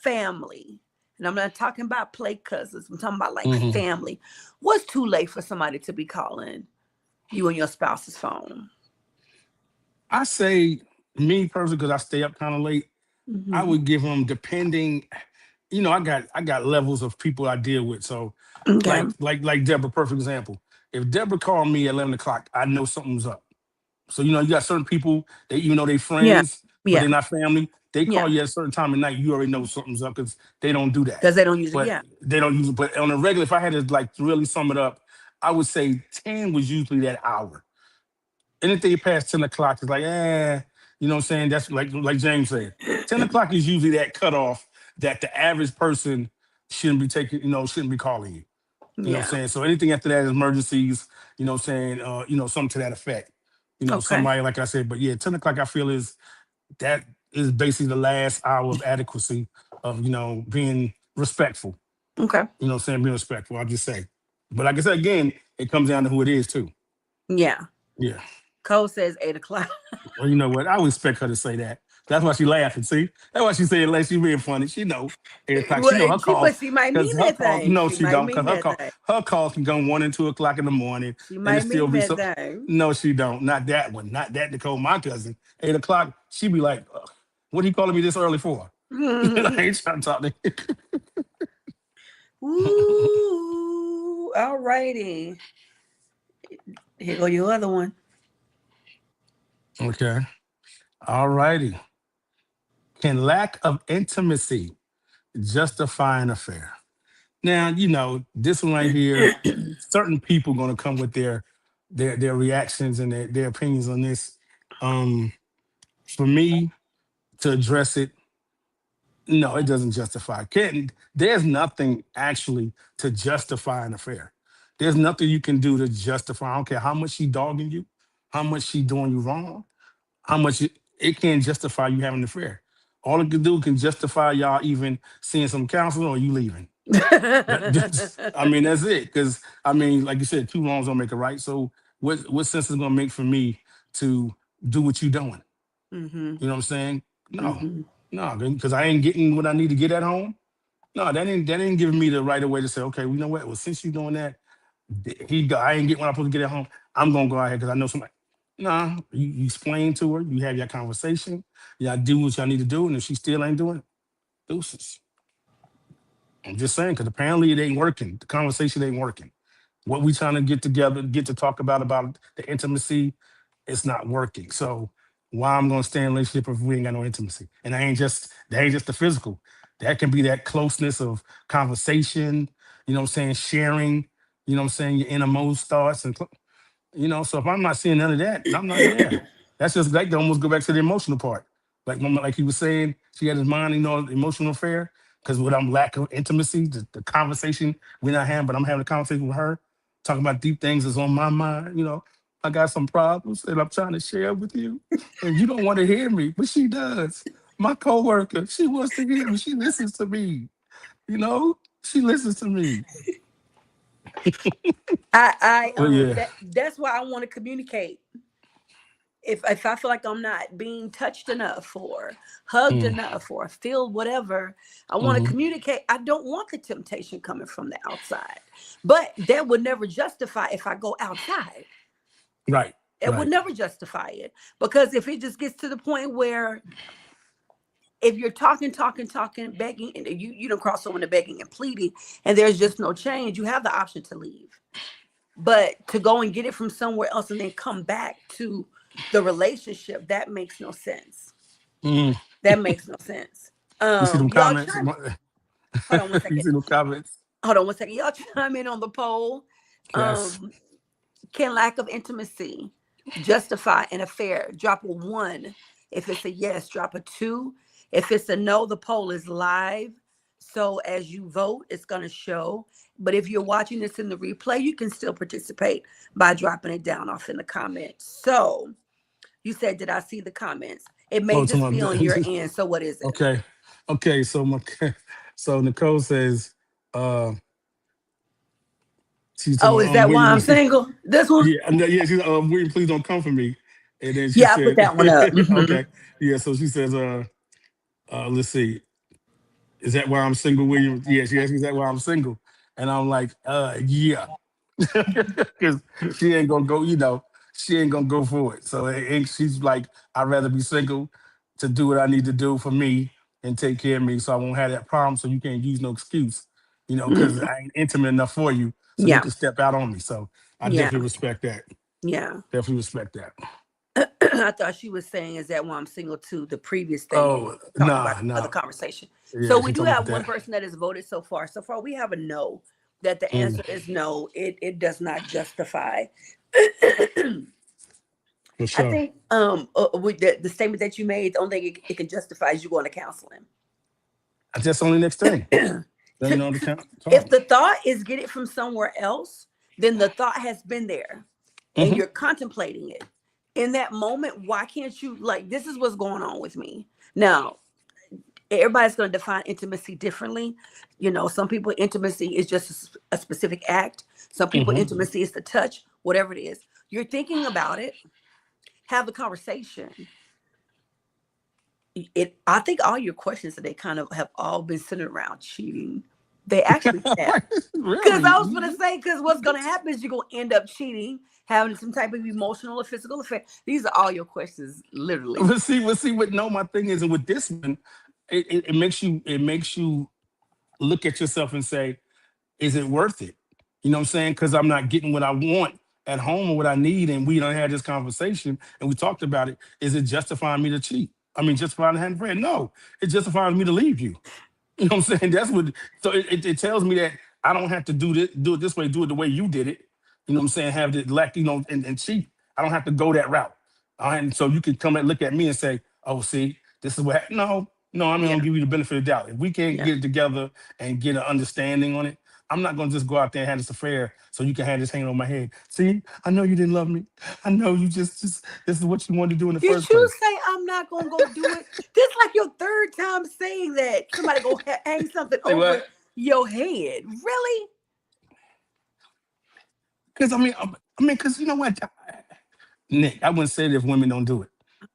Speaker 1: family? And I'm not talking about play cousins. I'm talking about like
Speaker 2: mhm.
Speaker 1: family. What's too late for somebody to be calling you and your spouse's phone?
Speaker 2: I say me personally, because I stay up kind of late, I
Speaker 1: Hmm.
Speaker 2: would give them depending. I got levels of people I deal with. So
Speaker 1: Okay.
Speaker 2: like Deborah, perfect example. If Deborah called me at 11 o'clock, I know something's up. So you got certain people that even though they
Speaker 1: Yeah.
Speaker 2: friends, but
Speaker 1: Yeah.
Speaker 2: they're not family. They call
Speaker 1: Yeah.
Speaker 2: you at a certain time of night. You already know something's up because they don't do that.
Speaker 1: Because they don't use it.
Speaker 2: But
Speaker 1: Yeah.
Speaker 2: they don't use it. But on a regular, if I had to like really sum it up, I would say 10 was usually that hour. Anything past 10 o'clock is like, you know what I'm saying? That's like James said. 10 o'clock is usually that cutoff that the average person shouldn't be taking, shouldn't be calling you. You know what I'm
Speaker 1: Yeah.
Speaker 2: saying? So anything after that is emergencies, you know what I'm saying, something to that effect.
Speaker 1: Okay.
Speaker 2: Somebody like I said, but yeah, 10 o'clock I feel that is basically the last hour of adequacy of, being respectful.
Speaker 1: Okay.
Speaker 2: You know what I'm saying? Being respectful, I'll just say. But like I said, again, it comes down to who it is too.
Speaker 1: Yeah.
Speaker 2: Yeah.
Speaker 1: Cole says 8 o'clock.
Speaker 2: Well, you know what? I would expect her to say that. That's why she laughing. See, that's why she said like she being funny. She know 8 o'clock. She
Speaker 1: Well,
Speaker 2: know her
Speaker 1: but
Speaker 2: calls
Speaker 1: she might
Speaker 2: because
Speaker 1: mean
Speaker 2: her
Speaker 1: that
Speaker 2: calls.
Speaker 1: thing.
Speaker 2: No,
Speaker 1: She
Speaker 2: she
Speaker 1: might
Speaker 2: don't.
Speaker 1: mean
Speaker 2: Because
Speaker 1: that thing.
Speaker 2: her calls can go 1 and 2 o'clock in the morning,
Speaker 1: She
Speaker 2: and it
Speaker 1: might
Speaker 2: still
Speaker 1: mean
Speaker 2: be
Speaker 1: that
Speaker 2: so.
Speaker 1: thing.
Speaker 2: No, she don't. Not that one. Not that Nicole, my cousin. 8 o'clock. She be like, "Ugh, what are you calling me this early for?" I ain't trying to talk to you.
Speaker 1: Ooh. All righty. Here go your other one.
Speaker 2: Okay. All righty. Can lack of intimacy justify an affair? Now, this one right here, certain people gonna come with their reactions and their opinions on this. Um, for me to address it, no, it doesn't justify. There's nothing actually to justify an affair. There's nothing you can do to justify. I don't care how much she dogging you, how much she doing you wrong, how much it can't justify you having an affair. All it can do can justify y'all even seeing some counseling or you leaving. I mean, that's it. Because I mean, like you said, two wrongs don't make a right. So what sense is it gonna make for me to do what you doing?
Speaker 1: Mm-hmm.
Speaker 2: You know what I'm saying? No,
Speaker 1: Mm-hmm.
Speaker 2: no, because I ain't getting what I need to get at home. No, that ain't giving me the right of way to say, okay, well, you know what? Well, since you doing that, I ain't getting what I'm supposed to get at home. I'm gonna go ahead because I know somebody. Nah, you explain to her, you have your conversation, y'all do what y'all need to do, and if she still ain't doing it, deuces. I'm just saying, because apparently it ain't working. The conversation ain't working. What we trying to get together, get to talk about the intimacy, it's not working. So why I'm gonna stay in a relationship if we ain't got no intimacy? And that ain't just the physical. That can be that closeness of conversation, you know what I'm saying, sharing, you know what I'm saying, your innermost thoughts so if I'm not seeing none of that, I'm not there. That's just like to almost go back to the emotional part. Like he was saying, she had his mind, emotional affair. Because with lack of intimacy, the conversation we're not having, but I'm having a conversation with her, talking about deep things that's on my mind. I got some problems that I'm trying to share with you, and you don't want to hear me, but she does. My coworker, she wants to hear me. She listens to me. She listens to me. But yeah.
Speaker 1: That's why I want to communicate. If I feel like I'm not being touched enough or hugged
Speaker 2: Mm,
Speaker 1: enough or feel whatever, I want to
Speaker 2: mhm.
Speaker 1: communicate. I don't want the temptation coming from the outside. But that would never justify if I go outside.
Speaker 2: Right.
Speaker 1: It would never justify it. Because if it just gets to the point where if you're talking, begging, and you don't cross over into begging and pleading, and there's just no change, you have the option to leave. But to go and get it from somewhere else and then come back to the relationship, that makes no sense.
Speaker 2: Mm.
Speaker 1: That makes no sense.
Speaker 2: You see them
Speaker 1: Y'all
Speaker 2: comments?
Speaker 1: chime. Hold on one
Speaker 2: You
Speaker 1: second.
Speaker 2: see them comments?
Speaker 1: Hold on one second. Y'all chime in on the poll.
Speaker 2: Yes.
Speaker 1: Can lack of intimacy justify an affair? Drop a 1 if it's a yes. Drop a 2 if it's a no. The poll is live, so as you vote, it's going to show. But if you're watching this in the replay, you can still participate by dropping it down off in the comments. So you said, did I see the comments? It may
Speaker 2: Oh, to
Speaker 1: just
Speaker 2: my
Speaker 1: be on your end. So what is it?
Speaker 2: okay. Okay. So Nicole says, uh, she's talking
Speaker 1: Oh,
Speaker 2: about
Speaker 1: is that why I'm
Speaker 2: William.
Speaker 1: single? This one?
Speaker 2: Yeah, yeah. She's William, please don't come for me. And then she
Speaker 1: Yeah, I put
Speaker 2: said,
Speaker 1: that one up. Mhm.
Speaker 2: okay, yeah. So she says, let's see, is that why I'm single, William? Yeah, she asked me, is that why I'm single? And I'm like, yeah, because she ain't gonna go, she ain't gonna go for it. So and she's like, I'd rather be single to do what I need to do for me and take care of me, so I won't have that problem. So you can't use no excuse, because
Speaker 1: Mhm.
Speaker 2: I ain't intimate enough for you, so you
Speaker 1: Yeah,
Speaker 2: can step out on me. So I
Speaker 1: yeah,
Speaker 2: definitely respect that.
Speaker 1: yeah.
Speaker 2: Definitely respect that.
Speaker 1: I thought she was saying, is that why I'm single too? The previous thing you were
Speaker 2: Oh,
Speaker 1: talking about,
Speaker 2: nah,
Speaker 1: other
Speaker 2: nah.
Speaker 1: conversation. So
Speaker 2: Yeah,
Speaker 1: we
Speaker 2: she
Speaker 1: do
Speaker 2: talking
Speaker 1: have
Speaker 2: about
Speaker 1: one
Speaker 2: that.
Speaker 1: person that has voted so far. So far, we have a no, that the
Speaker 2: Mm,
Speaker 1: answer is no. It does not justify.
Speaker 2: for
Speaker 1: I
Speaker 2: sure.
Speaker 1: think with the statement that you made, the only thing it can justify is you going to counseling.
Speaker 2: That's the only next thing. Then
Speaker 1: To-
Speaker 2: the
Speaker 1: if
Speaker 2: talk.
Speaker 1: the thought is get it from somewhere else, then the thought has been there and
Speaker 2: Hmm.
Speaker 1: you're contemplating it. In that moment, why can't you, like, this is what's going on with me. Now, everybody's going to define intimacy differently. Some people intimacy is just a specific act. Some people
Speaker 2: Hmm.
Speaker 1: intimacy is the touch, whatever it is. You're thinking about it, have the conversation. I think all your questions today kind of have all been centered around cheating. They actually have. Because
Speaker 2: Really?
Speaker 1: I was going to say, because what's going to happen is you're going to end up cheating, having some type of emotional or physical affair. These are all your questions, literally.
Speaker 2: But see, what? No, my thing is, and with this one, it makes you look at yourself and say, is it worth it? You know what I'm saying? Because I'm not getting what I want at home or what I need, and we don't have this conversation and we talked about it. Is it justifying me to cheat? I mean, justifying to have bread? No, it justifies me to leave you. You know what I'm saying? That's what. So it tells me that I don't have to do it this way, do it the way you did it. You know what I'm saying? Have the lack, and cheat. I don't have to go that route. And so you can come and look at me and say, "Oh, see, this is what." No, no, I'm gonna
Speaker 1: Yeah.
Speaker 2: give you the benefit of the doubt. If we can't
Speaker 1: Yeah.
Speaker 2: get it together and get an understanding on it, I'm not gonna just go out there and have this affair so you can have this hanging on my head. See, I know you didn't love me. I know you just this is what you wanted to do in the
Speaker 1: Did
Speaker 2: first
Speaker 1: you
Speaker 2: place.
Speaker 1: say I'm not gonna go do it? This like your third time saying that somebody go hang something
Speaker 2: Say what?
Speaker 1: over your head. Really?
Speaker 2: Because because you know what? Nick, I wouldn't say that if women don't do it.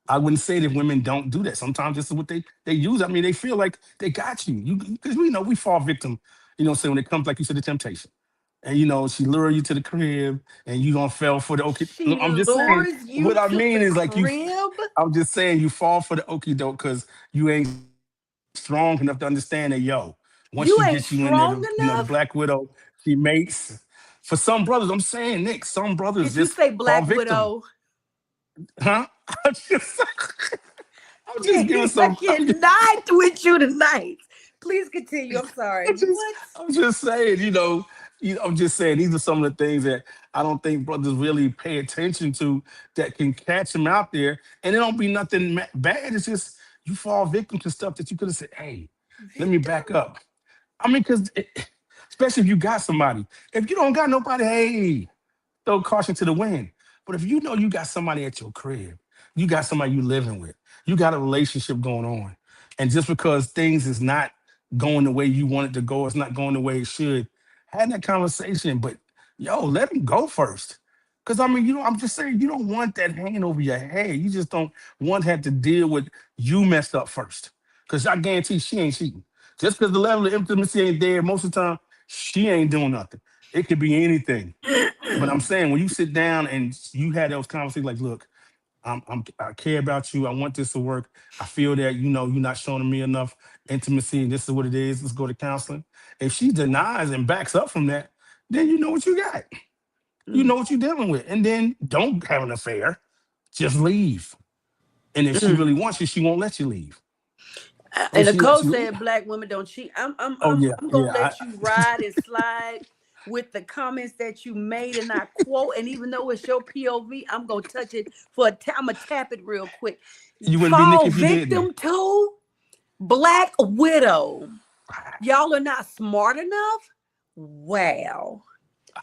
Speaker 2: I wouldn't say that if women don't do that. Sometimes this is what they use. I mean, they feel like they got you. Because we know we fall victim. Say when it comes, like you said, the temptation, and she lure you to the crib, and you don't fell for the okay.
Speaker 1: She
Speaker 2: Look, I'm just saying.
Speaker 1: lures you
Speaker 2: What I
Speaker 1: to
Speaker 2: mean
Speaker 1: the
Speaker 2: is like you.
Speaker 1: crib.
Speaker 2: I'm just saying you fall for the okie doke because you ain't strong enough to understand that. Yo, once
Speaker 1: You
Speaker 2: she
Speaker 1: ain't
Speaker 2: gets you in there,
Speaker 1: strong
Speaker 2: the
Speaker 1: enough.
Speaker 2: Black Widow, she makes. For some brothers, I'm saying, Nick, some brothers
Speaker 1: Did you
Speaker 2: just
Speaker 1: say
Speaker 2: fall
Speaker 1: Black
Speaker 2: victim.
Speaker 1: Widow?
Speaker 2: Huh? I'm just, I'm just giving
Speaker 1: I
Speaker 2: some.
Speaker 1: cannot with you tonight. Please continue. I'm sorry.
Speaker 2: I'm just,
Speaker 1: What?
Speaker 2: I'm just saying, I'm just saying these are some of the things that I don't think brothers really pay attention to that can catch them out there, and it don't be nothing bad. It's just you fall victim to stuff that you could have said, "Hey, let me
Speaker 1: Victim?
Speaker 2: back up." I mean, because especially if you got somebody, if you don't got nobody, hey, throw caution to the wind. But if you know you got somebody at your crib, you got somebody you living with, you got a relationship going on, and just because things is not going the way you want it to go, it's not going the way it should, have that conversation. But let him go first. Because I mean, I'm just saying you don't want that hanging over your head. You just don't want to have to deal with you messed up first. Because I guarantee she ain't cheating. Just because the level of intimacy ain't there, most of the time, she ain't doing nothing. It could be anything. But I'm saying when you sit down and you had those conversations, like, look, I care about you. I want this to work. I feel that you're not showing me enough intimacy, and this is what it is. Let's go to counseling. If she denies and backs up from that, then you know what you got. You
Speaker 1: Mm,
Speaker 2: know what you're dealing with, and then don't have an affair. Just leave. And if she
Speaker 1: mm.
Speaker 2: really wants you, she won't let you leave. Or
Speaker 1: And
Speaker 2: if she lets
Speaker 1: Nicole
Speaker 2: you leave.
Speaker 1: said black women don't cheat.
Speaker 2: Oh yeah,
Speaker 1: I'm gonna
Speaker 2: yeah.
Speaker 1: let you ride and slide with the comments that you made and I quote. And even though it's your POV, I'm gonna touch it for a I'm gonna tap it real quick.
Speaker 2: You wouldn't be Nick
Speaker 1: Fall
Speaker 2: if you didn't.
Speaker 1: victim to Black Widow. Y'all are not smart enough. Wow.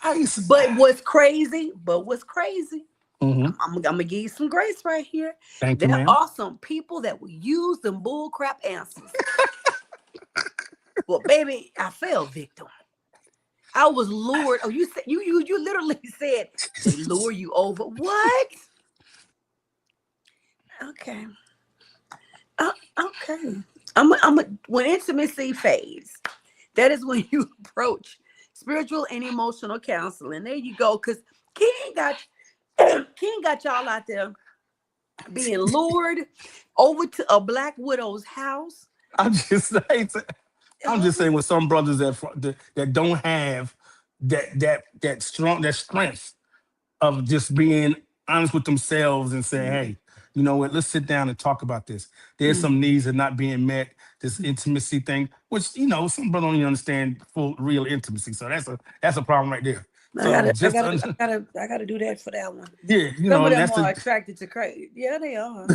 Speaker 2: I used to,
Speaker 1: But what's crazy?
Speaker 2: Mhm.
Speaker 1: I'm gonna give you some grace right here.
Speaker 2: Thank you,
Speaker 1: There
Speaker 2: ma'am.
Speaker 1: are some people that will use them bullcrap answers. Well, baby, I fell victim. I was lured. Oh, you said you literally said they lure you over. What? Okay. Okay. When intimacy fades, that is when you approach spiritual and emotional counseling. There you go. Because King got King got y'all out there being lured over to a Black Widow's house.
Speaker 2: I'm just saying. I'm just
Speaker 1: Oh,
Speaker 2: saying with some brothers that don't have that strength of just being honest with themselves and saying,
Speaker 1: mm,
Speaker 2: hey, you know what? Let's sit down and talk about this. There's
Speaker 1: mm.
Speaker 2: some needs that are not being met. This intimacy thing, which some brothers don't even understand full real intimacy. So that's a problem right there.
Speaker 1: I
Speaker 2: So
Speaker 1: gotta, I
Speaker 2: just
Speaker 1: gotta, I gotta do that for that one.
Speaker 2: yeah,
Speaker 1: Some of
Speaker 2: and
Speaker 1: them
Speaker 2: that's
Speaker 1: are
Speaker 2: the
Speaker 1: attracted to crazy. Yeah, they are.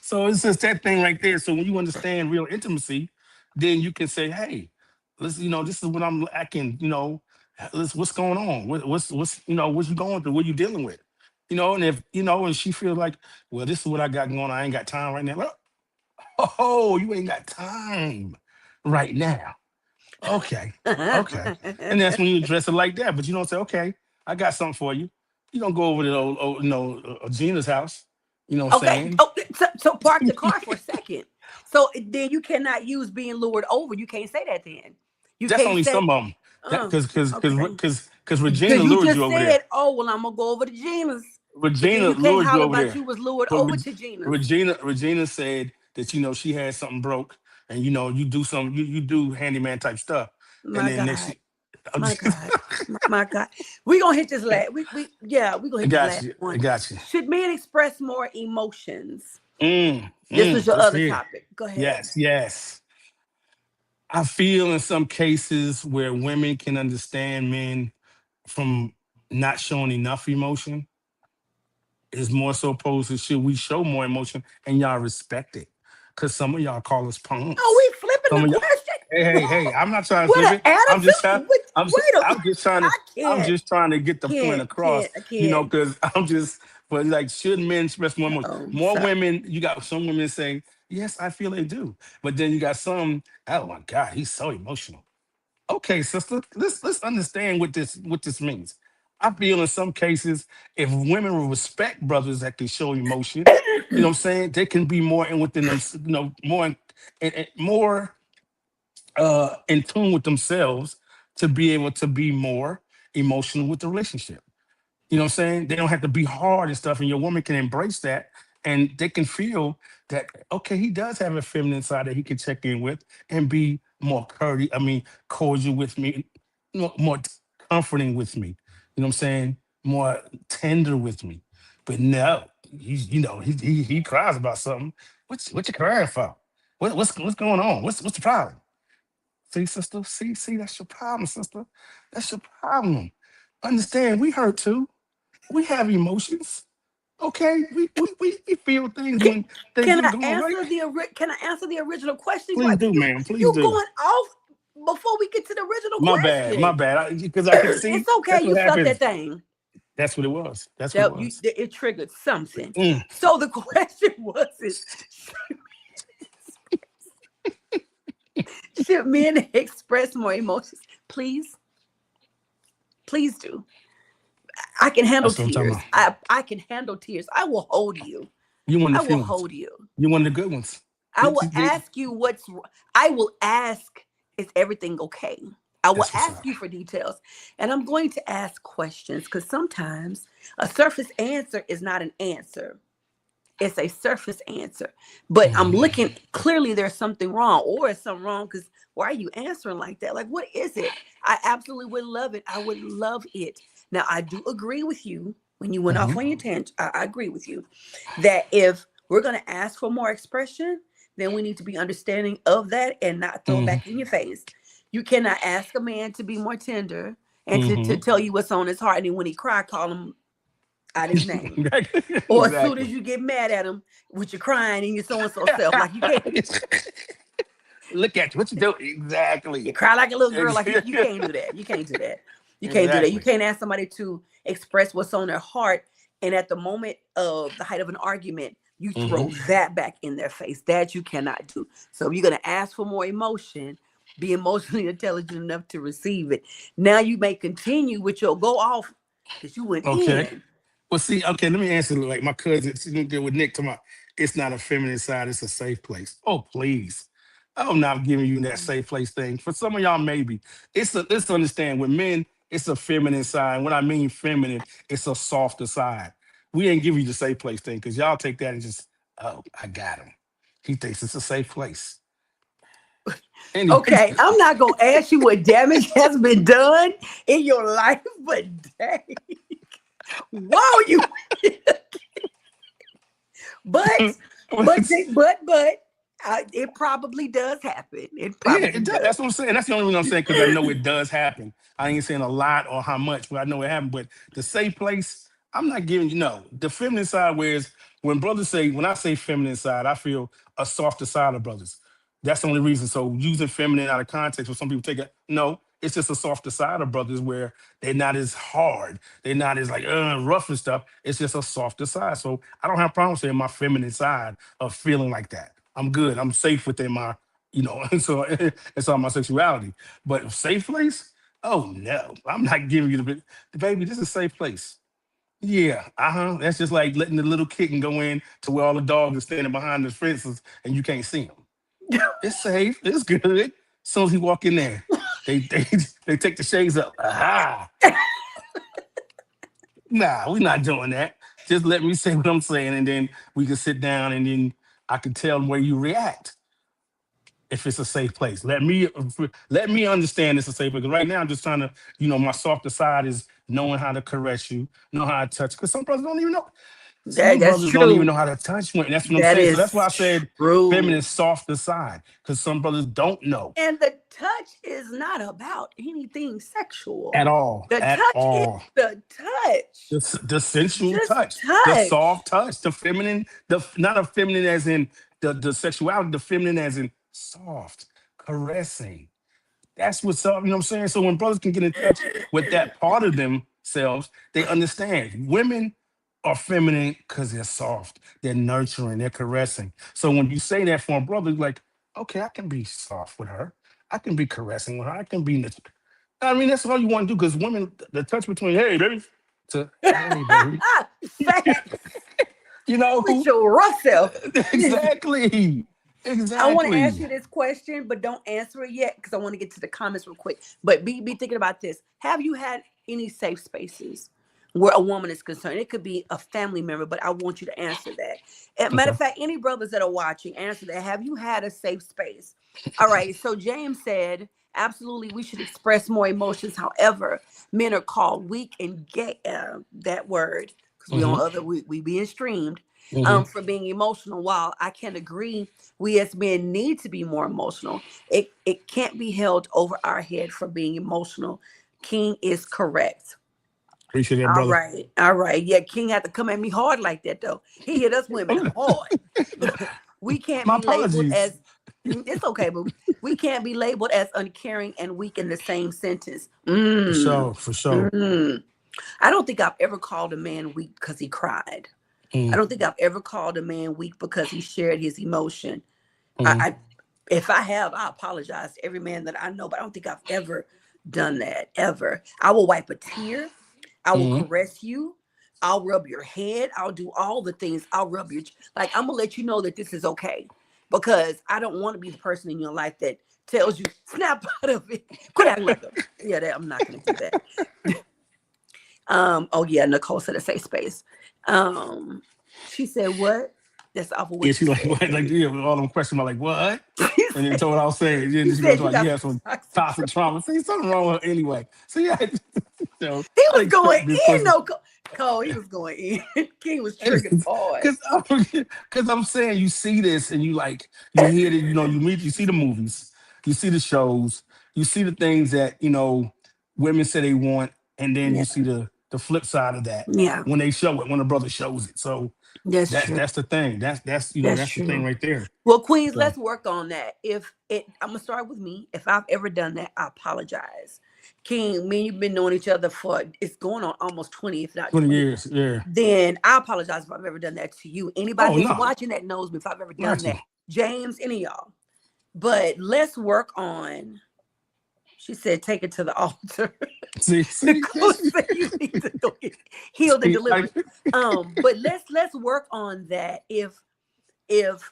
Speaker 2: so it's just that thing right there. So when you understand real intimacy, then you can say, hey, let's, this is what I'm lacking, what's going on? What you going through? What you dealing with? And if, and she feels like, well, this is what I got going on. I ain't got time right now. Well, oh, you ain't got time right now. Okay. Okay. And that's when you address it like that. But you don't say, okay, I got something for you. You don't go over to Gina's house. You know what I'm
Speaker 1: Okay.
Speaker 2: saying?
Speaker 1: Oh, so park the car for a second. So then you cannot use being lured over. You can't say that then. You
Speaker 2: That's
Speaker 1: can't
Speaker 2: only
Speaker 1: say,
Speaker 2: some of them. That
Speaker 1: oh,
Speaker 2: because because
Speaker 1: okay.
Speaker 2: because Regina
Speaker 1: Because you
Speaker 2: lured you
Speaker 1: just
Speaker 2: over there.
Speaker 1: said, oh, well, I'm gonna go over to Gina's. But then
Speaker 2: Regina
Speaker 1: you can't
Speaker 2: lured you
Speaker 1: holler
Speaker 2: over
Speaker 1: about
Speaker 2: there.
Speaker 1: you was lured
Speaker 2: But
Speaker 1: over to Gina's.
Speaker 2: Regina said that she had something broke, and you do some you do handyman type stuff, and
Speaker 1: My
Speaker 2: then next
Speaker 1: God.
Speaker 2: I'm
Speaker 1: My
Speaker 2: just,
Speaker 1: God. My God. We gonna hit this last. We gonna
Speaker 2: I
Speaker 1: hit this
Speaker 2: got
Speaker 1: last
Speaker 2: you. I
Speaker 1: one.
Speaker 2: got you.
Speaker 1: Should men express more emotions? This was your
Speaker 2: Let's
Speaker 1: other
Speaker 2: hear.
Speaker 1: topic. Go ahead.
Speaker 2: Yes, yes. I feel in some cases where women can understand men from not showing enough emotion is more so opposed to should we show more emotion and y'all respect it? Because some of y'all call us
Speaker 1: Oh,
Speaker 2: punks.
Speaker 1: we flipping
Speaker 2: Some
Speaker 1: the
Speaker 2: of y'all,
Speaker 1: question.
Speaker 2: hey, I'm not trying to
Speaker 1: What
Speaker 2: flip
Speaker 1: an
Speaker 2: it. I'm just trying.
Speaker 1: attitude! Wait a
Speaker 2: I'm just trying to.
Speaker 1: I
Speaker 2: I'm
Speaker 1: can't,
Speaker 2: just trying to get the point across.
Speaker 1: I can't.
Speaker 2: Because I'm just. But like, should men express more emotion?
Speaker 1: Oh,
Speaker 2: More
Speaker 1: sorry.
Speaker 2: women. You got some women saying, yes, I feel they do. But then you got some. Oh my God, he's so emotional. Okay, sister, let's understand what this means. I feel in some cases, if women will respect brothers that can show emotion, you know what I'm saying, they can be more in within them, more more in tune with themselves to be able to be more emotional with the relationship. You know what I'm saying? They don't have to be hard and stuff, and your woman can embrace that, and they can feel that okay, he does have a feminine side that he can check in with and be more cordial with me, more comforting with me. You know what I'm saying? More tender with me. But no, he cries about something. What you crying for? What's going on? What's the problem? See, sister, see, that's your problem, sister. That's your problem. Understand, we hurt too. We have emotions. Okay, we feel things
Speaker 1: Can,
Speaker 2: when things ain't going right.
Speaker 1: Can I answer the original question? Why
Speaker 2: Please do,
Speaker 1: you
Speaker 2: ma'am. Please
Speaker 1: you
Speaker 2: do.
Speaker 1: going off before we get to the original
Speaker 2: My bad. My
Speaker 1: question?
Speaker 2: bad. Because I can see
Speaker 1: It's okay.
Speaker 2: that's what
Speaker 1: You felt that
Speaker 2: happens.
Speaker 1: thing.
Speaker 2: That's what it was. That's what it
Speaker 1: That you
Speaker 2: was.
Speaker 1: it triggered something.
Speaker 2: Mm.
Speaker 1: So the question was: is should men express more emotions? Please, please do. I can handle
Speaker 2: That's what I'm talking
Speaker 1: tears.
Speaker 2: about.
Speaker 1: I can handle tears. I will hold you.
Speaker 2: You one
Speaker 1: I
Speaker 2: of the
Speaker 1: will
Speaker 2: few ones.
Speaker 1: hold you.
Speaker 2: You one of the good ones.
Speaker 1: I will ask you I will ask, is everything okay? I will
Speaker 2: That's what's
Speaker 1: ask
Speaker 2: up.
Speaker 1: you for details, and I'm going to ask questions because sometimes a surface answer is not an answer. It's a surface answer. But I'm
Speaker 2: Mhm.
Speaker 1: looking, clearly there's something wrong, or it's something wrong because why are you answering like that? Like, what is it? I absolutely would love it. I would love it. Now, I do agree with you when you went off
Speaker 2: Mhm.
Speaker 1: on your tangent. I agree with you that if we're going to ask for more expression, then we need to be understanding of that and not throw it
Speaker 2: Mhm.
Speaker 1: back in your face. You cannot ask a man to be more tender and to
Speaker 2: Mhm.
Speaker 1: tell you what's on his heart. And then when he cry, call him out his name. Or as soon as
Speaker 2: Exactly.
Speaker 1: you get mad at him with your crying and your so and so self, like you can't,
Speaker 2: Look at you. What you do?
Speaker 1: you
Speaker 2: Exactly.
Speaker 1: cry like a little girl, like you
Speaker 2: Exactly.
Speaker 1: can't do that. You can't do that. You can't do that. You can't ask somebody to express what's on their heart. And at the moment of the height of an argument, you
Speaker 2: Hmm.
Speaker 1: throw that back in their face. That you cannot do. So if you're gonna ask for more emotion, be emotionally intelligent enough to receive it. Now you may continue with your go off because you went
Speaker 2: Okay.
Speaker 1: in.
Speaker 2: Well, see, okay, let me answer like my cousin. She didn't deal with Nick tomorrow. It's not a feminine side, it's a safe place. Oh, please. I'm not giving you that safe place thing. For some of y'all, maybe. Let's understand with men, it's a feminine side. When I mean feminine, it's a softer side. We ain't giving you the safe place thing because y'all take that and just, oh, I got him. He thinks it's a safe place. Anyways,
Speaker 1: Okay, I'm not gonna ask you what damage has been done in your life, but dang, wow, you. But, it probably does happen. It
Speaker 2: yeah,
Speaker 1: probably
Speaker 2: it does.
Speaker 1: does.
Speaker 2: That's what I'm saying. That's the only reason I'm saying because I know it does happen. I ain't saying a lot or how much, but I know it happened. But the safe place, I'm not giving you no. The feminine side, whereas when brothers say, when I say feminine side, I feel a softer side of brothers. That's the only reason. So using feminine out of context, for some people take it, no, it's just a softer side of brothers where they're not as hard, they're not as like rough and stuff. It's just a softer side. So I don't have problems saying my feminine side of feeling like that. I'm good. I'm safe within my and so it's on my sexuality. But safe place? Oh no, I'm not giving you the baby. This is a safe place. Yeah, That's just like letting the little kitten go in to where all the dogs are standing behind the fences and you can't see them. It's safe. It's good. As soon as he walk in there, they they take the shades up. Aha! Nah, we're not doing that. Just let me say what I'm saying, and then we can sit down, and then I can tell where you react if it's a safe place. Let me understand it's a safe place. 'Cause right now, I'm just trying to, my softer side is knowing how to caress you, know how to touch. Because some brothers don't even know. Some
Speaker 1: That's
Speaker 2: brothers don't even
Speaker 1: true.
Speaker 2: know how to touch women. That's what I'm
Speaker 1: That
Speaker 2: saying. So that's why
Speaker 1: is
Speaker 2: I said feminine
Speaker 1: true.
Speaker 2: softer side. Because some brothers don't know
Speaker 1: And the touch is not about anything
Speaker 2: at
Speaker 1: sexual.
Speaker 2: all,
Speaker 1: The
Speaker 2: at
Speaker 1: touch is
Speaker 2: all.
Speaker 1: the touch.
Speaker 2: The sensual
Speaker 1: Just
Speaker 2: touch, the
Speaker 1: touch.
Speaker 2: soft touch, the feminine, the not a feminine as in the sexuality, the feminine as in soft, caressing. That's what's up. You know what I'm saying? So when brothers can get in touch with that part of themselves, they understand. Women are feminine because they're soft, they're nurturing, they're caressing. So when you say that for a brother, like, okay, I can be soft with her. I can be caressing with her. I can be. I mean, that's all you want to do because women, the touch between, hey, baby, to, hey, baby.
Speaker 1: Facts
Speaker 2: You know
Speaker 1: with
Speaker 2: who?
Speaker 1: your rough self. Listen,
Speaker 2: Exactly.
Speaker 1: I want to ask
Speaker 2: Exactly.
Speaker 1: you this question, but don't answer it yet because I want to get to the comments real quick. But be thinking about this. Have you had any safe spaces where a woman is concerned? It could be a family member, but I want you to answer that. And matter
Speaker 2: Okay.
Speaker 1: of fact, any brothers that are watching, answer that. Have you had a safe space? All right. So James said, absolutely, we should express more emotions. However, men are called weak and gay. That word, because we
Speaker 2: Hmm.
Speaker 1: on other we being streamed
Speaker 2: Hmm.
Speaker 1: for being emotional. While I can agree we as men need to be more emotional. It can't be held over our head for being emotional. King is correct.
Speaker 2: Appreciate that,
Speaker 1: All
Speaker 2: brother.
Speaker 1: right. All right. Yeah, King had to come at me hard like that though. He hit us women hard. We can't
Speaker 2: My
Speaker 1: be labeled
Speaker 2: apologies.
Speaker 1: as it's okay, but we can't be labeled as uncaring and weak in the same sentence.
Speaker 2: For sure. For sure.
Speaker 1: Mm. I don't think I've ever called a man weak because he cried. I
Speaker 2: Mm-hmm.
Speaker 1: don't think I've ever called a man weak because he shared his emotion. I,
Speaker 2: Mm-hmm.
Speaker 1: I if I have, I apologize to every man that I know, but I don't think I've ever done that ever. I will wipe a tear. I will
Speaker 2: Mm-hmm.
Speaker 1: caress you. I'll rub your head. I'll do all the things. I'll rub your like. I'm gonna let you know that this is okay because I don't want to be the person in your life that tells you, snap out of it. Quit acting like a, yeah, I'm not going to do that. Oh yeah, Nicole said a safe space. She said what? That's awful
Speaker 2: Yeah,
Speaker 1: what
Speaker 2: she
Speaker 1: you
Speaker 2: like,
Speaker 1: said,
Speaker 2: what? Like,
Speaker 1: baby.
Speaker 2: yeah, with all them questions about like what,
Speaker 1: She
Speaker 2: and then
Speaker 1: said,
Speaker 2: told what I was saying. Then
Speaker 1: she
Speaker 2: she goes
Speaker 1: said you
Speaker 2: like, you
Speaker 1: got
Speaker 2: have
Speaker 1: some
Speaker 2: some
Speaker 1: toxic
Speaker 2: toxic trauma. See, something wrong with her anyway. So yeah, so
Speaker 1: He
Speaker 2: I
Speaker 1: was going
Speaker 2: expect this
Speaker 1: in
Speaker 2: person.
Speaker 1: though. Cole, he was going in. King was triggered hard.
Speaker 2: Because I'm saying you see this and you like you hear it, you see the movies, you see the shows, you see the things that women say they want, and then
Speaker 1: Yeah,
Speaker 2: you see the flip side of that
Speaker 1: yeah,
Speaker 2: when they show it, when the brother shows it. So
Speaker 1: that's
Speaker 2: that's
Speaker 1: true.
Speaker 2: that's the thing. That's
Speaker 1: That's
Speaker 2: that's the thing
Speaker 1: true.
Speaker 2: right there.
Speaker 1: Well, Queens,
Speaker 2: So
Speaker 1: let's work on that. I'm gonna start with me. If I've ever done that, I apologize. King, me and you've been knowing each other for it's going on almost 20, if not
Speaker 2: 20
Speaker 1: 20.
Speaker 2: years, yeah.
Speaker 1: Then I apologize if I've ever done that to you. Anybody
Speaker 2: Oh
Speaker 1: that's
Speaker 2: no,
Speaker 1: watching that knows me if I've ever done
Speaker 2: got you.
Speaker 1: that. James, any of y'all. But let's work on. She said, take it to the altar.
Speaker 2: See,
Speaker 1: Nicole said you need to go get healed and
Speaker 2: see,
Speaker 1: delivered. But let's work on that. If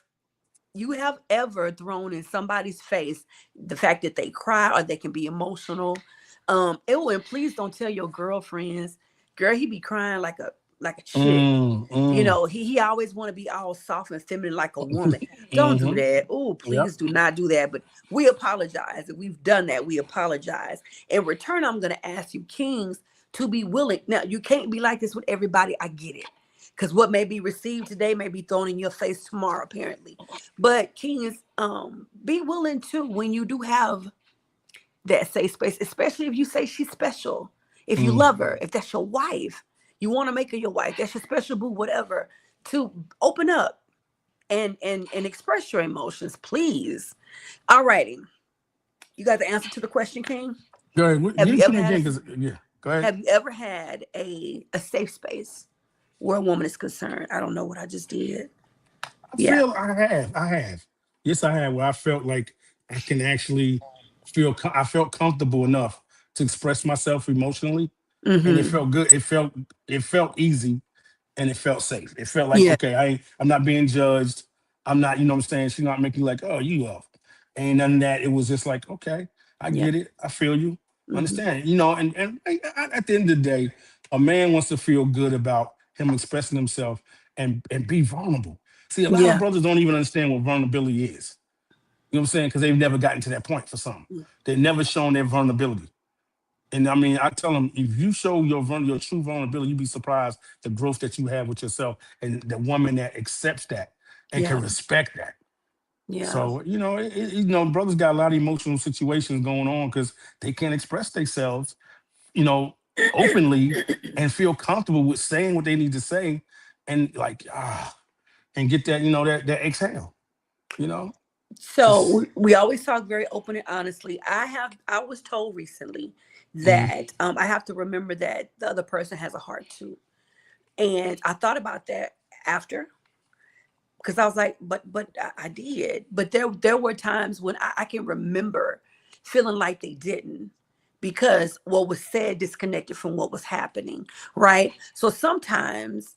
Speaker 1: you have ever thrown in somebody's face the fact that they cry or they can be emotional, and please don't tell your girlfriends, girl, he be crying like a chick.
Speaker 2: mm, mm.
Speaker 1: He always want to be all soft and feminine like a woman. Don't do
Speaker 2: Hmm.
Speaker 1: that. Oh,
Speaker 2: Yep.
Speaker 1: please do not do that. But we apologize. If we've done that, we apologize. In return, I'm going to ask you, kings, to be willing. Now, you can't be like this with everybody. I get it. Because what may be received today may be thrown in your face tomorrow, apparently. But kings, be willing to, when you do have that safe space, especially if you say she's special, if you
Speaker 2: Mm.
Speaker 1: love her, if that's your wife, you want to make her your wife, that's your special boo, whatever, to open up and express your emotions, please. All righty. You got the answer to the question, King?
Speaker 2: Go ahead.
Speaker 1: Have
Speaker 2: Give
Speaker 1: you
Speaker 2: it to
Speaker 1: ever
Speaker 2: me
Speaker 1: had
Speaker 2: again, because yeah. Go ahead.
Speaker 1: a safe space where a woman is concerned? I don't know what I just did.
Speaker 2: I
Speaker 1: Yeah.
Speaker 2: feel I have. I have. Yes, I have. Where I felt like I can actually I felt comfortable enough to express myself emotionally, and it
Speaker 1: Mm-hmm.
Speaker 2: felt good. It felt easy, and it felt safe. It felt like
Speaker 1: Yeah.
Speaker 2: okay, I'm not being judged. I'm not. What I'm saying. She's not making like, oh, you off. Ain't none of that. It was just like, okay, I
Speaker 1: Yeah.
Speaker 2: get it. I feel you.
Speaker 1: Mm-hmm.
Speaker 2: Understand. At the end of the day, a man wants to feel good about him expressing himself and be vulnerable. See, a lot of
Speaker 1: Yeah.
Speaker 2: brothers don't even understand what vulnerability is. You know what I'm saying? Because they've never gotten to that point for some. They've never shown their vulnerability. And I mean, I tell them, if you show your true vulnerability, you'd be surprised the growth that you have with yourself and the woman that accepts that and can
Speaker 1: Yeah.
Speaker 2: respect that.
Speaker 1: Yeah.
Speaker 2: So, brothers got a lot of emotional situations going on because they can't express themselves, you know, openly and feel comfortable with saying what they need to say and like, and get that, that exhale, you know,
Speaker 1: So
Speaker 2: just,
Speaker 1: we always talk very open and honestly. I was told recently
Speaker 2: mm,
Speaker 1: that I have to remember that the other person has a heart too. And I thought about that after because I was like, but I did. But there were times when I can remember feeling like they didn't because what was said disconnected from what was happening, right? So sometimes,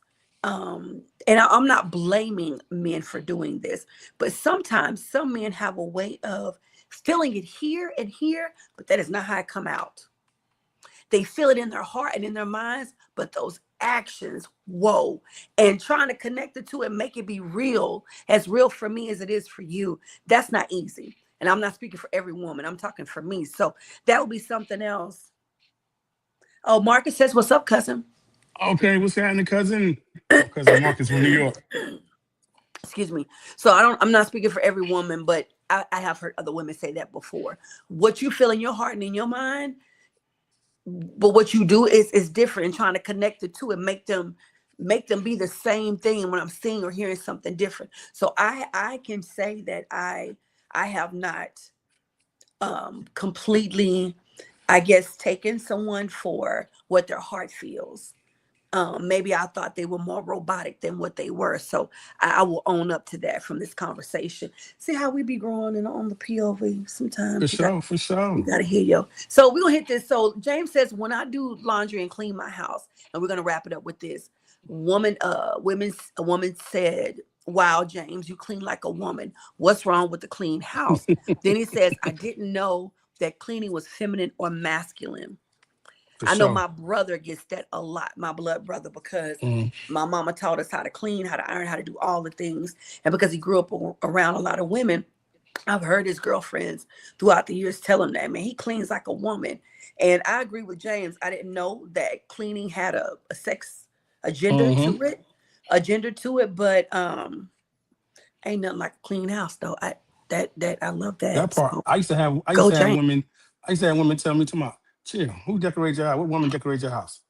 Speaker 1: and I'm not blaming men for doing this, but sometimes some men have a way of feeling it here and here, but that is not how it come out. They feel it in their heart and in their minds, but those actions, whoa, and trying to connect the two and make it be real, as real for me as it is for you, that's not easy. And I'm not speaking for every woman, I'm talking for me. So that would be something else. Oh, Marcus says, what's up, cousin?
Speaker 2: okay, what's happening, cousin? Oh, cousin Marcus from New York.
Speaker 1: Excuse me. So I'm not speaking for every woman, but I have heard other women say that before. What you feel in your heart and in your mind, but what you do is different and trying to connect the two and make them be the same thing when I'm seeing or hearing something different. So I can say that I have not completely, I guess, taken someone for what their heart feels. Maybe I thought they were more robotic than what they were. So I will own up to that from this conversation. See how we be growing and on the POV.
Speaker 2: For
Speaker 1: Sometimes
Speaker 2: sure, for
Speaker 1: you
Speaker 2: sure.
Speaker 1: gotta hear yo. So we're gonna hit this. So James says, when I do laundry and clean my house, and we're gonna wrap it up with this. A woman said, Wow, James, you clean like a woman. What's wrong with the clean house? Then he says, I didn't know that cleaning was feminine or masculine.
Speaker 2: For
Speaker 1: I know
Speaker 2: sure.
Speaker 1: my brother gets that a lot, my blood brother, because
Speaker 2: Mm,
Speaker 1: my mama taught us how to clean, how to iron, how to do all the things. And because he grew up around a lot of women, I've heard his girlfriends throughout the years tell him that, man, he cleans like a woman. And I agree with James. I didn't know that cleaning had a sex agenda
Speaker 2: hmm.
Speaker 1: to it, but ain't nothing like a clean house though. That I love
Speaker 2: That
Speaker 1: that.
Speaker 2: part.
Speaker 1: So
Speaker 2: I used
Speaker 1: go
Speaker 2: to have
Speaker 1: James.
Speaker 2: women. I used to have women tell me, "Tomorrow, chill. Who decorates your house? What woman decorates your house?"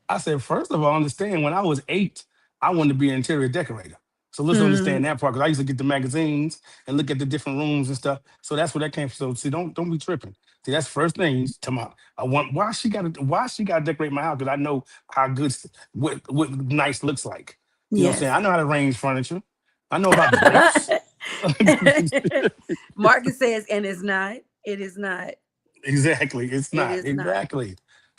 Speaker 2: I said, first of all, understand when I was 8, I wanted to be an interior decorator. So let's
Speaker 1: Mm,
Speaker 2: understand that part because I used to get the magazines and look at the different rooms and stuff. So that's where that came from. So see, don't be tripping. See, that's the first thing. You tell me, I want why she got to decorate my house because I know how good what nice looks like. You know what I'm saying?
Speaker 1: yes.
Speaker 2: I know how to arrange furniture. I know about drapes.
Speaker 1: Marcus says, and it's not. It is not.
Speaker 2: Exactly. It's
Speaker 1: It
Speaker 2: not.
Speaker 1: is not.
Speaker 2: Exactly.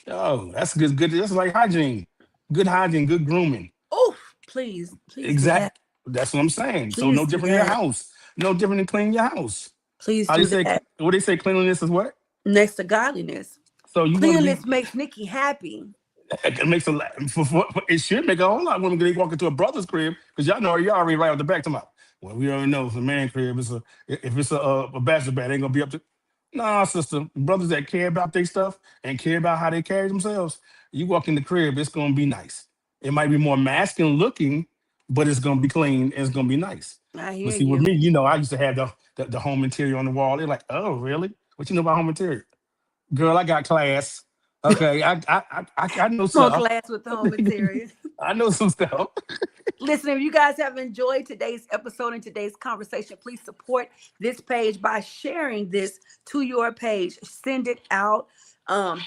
Speaker 2: Oh, that's good. Good. That's like hygiene. Good hygiene, good grooming.
Speaker 1: Oh, please do that.
Speaker 2: Exact. That's what I'm saying. So no
Speaker 1: Please do
Speaker 2: different in your
Speaker 1: that.
Speaker 2: house. No different than cleaning your house.
Speaker 1: Please
Speaker 2: How they
Speaker 1: do
Speaker 2: say?
Speaker 1: that.
Speaker 2: What they say? Cleanliness is what?
Speaker 1: Next to godliness.
Speaker 2: So you want to be?
Speaker 1: Cleanliness makes Nikki happy.
Speaker 2: It makes a lot. It should make a whole lot of women when they walk into a brother's crib because y'all know you already right off the back. Talking about, well, we already know if a man crib. It's a if it's a bachelor pad, ain't gonna be up to. Nah, sister. Brothers that care about their stuff and care about how they carry themselves. You walk in the crib, it's gonna be nice. It might be more masculine looking, but it's gonna be clean and it's gonna be nice.
Speaker 1: I
Speaker 2: But
Speaker 1: hear
Speaker 2: see, with
Speaker 1: you.
Speaker 2: me, I used to have the home interior on the wall. They're like, oh, really? What you know about home interior? Girl, I got class. Okay, I know
Speaker 1: On
Speaker 2: stuff.
Speaker 1: class with the home material.
Speaker 2: I know some stuff.
Speaker 1: Listen, if you guys have enjoyed today's episode and today's conversation, please support this page by sharing this to your page. Send it out.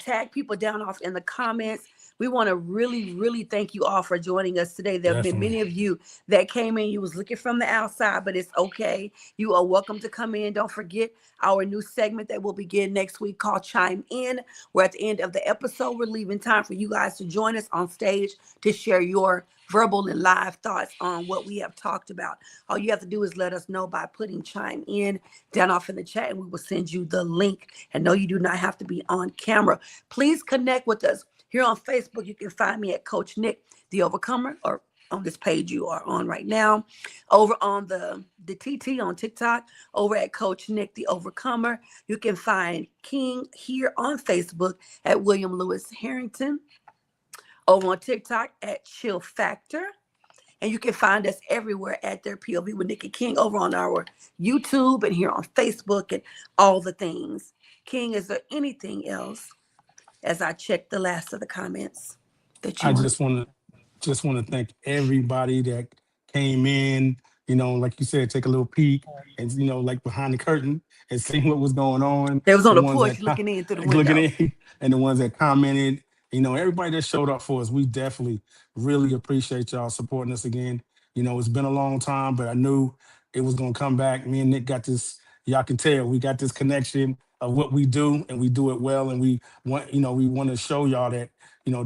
Speaker 1: Tag people down off in the comments. We want to really thank you all for joining us today. There have been
Speaker 2: Definitely.
Speaker 1: many of you that came in. You was looking from the outside, but it's okay. You are welcome to come in. Don't forget our new segment that will begin next week called Chime In. We're at the end of the episode. We're leaving time for you guys to join us on stage to share your verbal and live thoughts on what we have talked about. All you have to do is let us know by putting Chime In down off in the chat, and we will send you the link. And no, you do not have to be on camera. Please connect with us here on Facebook. You can find me at Coach Nick, the Overcomer, or on this page you are on right now. Over on the TT on TikTok, over at Coach Nick, the Overcomer. You can find King here on Facebook at William Lewis Harrington. Over on TikTok at Chill Factor. And you can find us everywhere at their POV with Nikki King over on our YouTube and here on Facebook and all the things. King, is there anything else as I check the last of the comments that you
Speaker 2: I
Speaker 1: want to?
Speaker 2: just want to thank everybody that came in. Like you said, take a little peek and like behind the curtain and see what was going on.
Speaker 1: They was on
Speaker 2: The
Speaker 1: the
Speaker 2: ones
Speaker 1: porch
Speaker 2: that
Speaker 1: looking in through the
Speaker 2: looking
Speaker 1: window.
Speaker 2: in and the ones that commented. Everybody that showed up for us, we definitely really appreciate y'all supporting us again. It's been a long time, but I knew it was gonna come back. Me and Nick got this. Y'all can tell we got this connection of what we do, and we do it well. And we want to show y'all that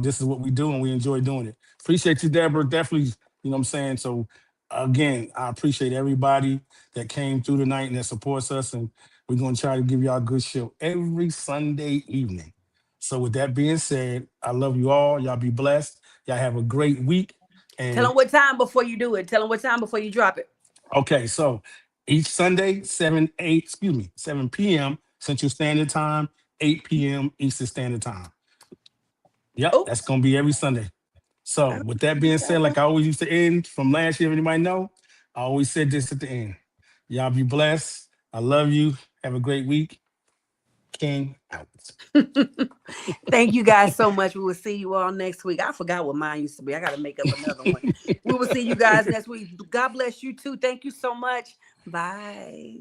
Speaker 2: this is what we do, and we enjoy doing it. Appreciate you, Deborah. Definitely, what I'm saying. So again, I appreciate everybody that came through tonight and that supports us. And we're gonna try to give y'all a good show every Sunday evening. So with that being said, I love you all. Y'all be blessed. Y'all have a great week.
Speaker 1: Tell
Speaker 2: And
Speaker 1: them what time before you do it. Tell them what time before you drop it.
Speaker 2: okay, so each Sunday, 7 p.m. Central Standard Time, 8 p.m. Eastern Standard Time. Yep,
Speaker 1: Oh,
Speaker 2: that's gonna be every Sunday. So
Speaker 1: all
Speaker 2: with that being said,
Speaker 1: right.
Speaker 2: like I always used to end from last year, anybody know? I always said this at the end. Y'all be blessed. I love you. Have a great week. King out.
Speaker 1: Thank you guys so much. We will see you all next week. I forgot what mine used to be. I got to make up another one. We will see you guys next week. God bless you too. Thank you so much. Bye.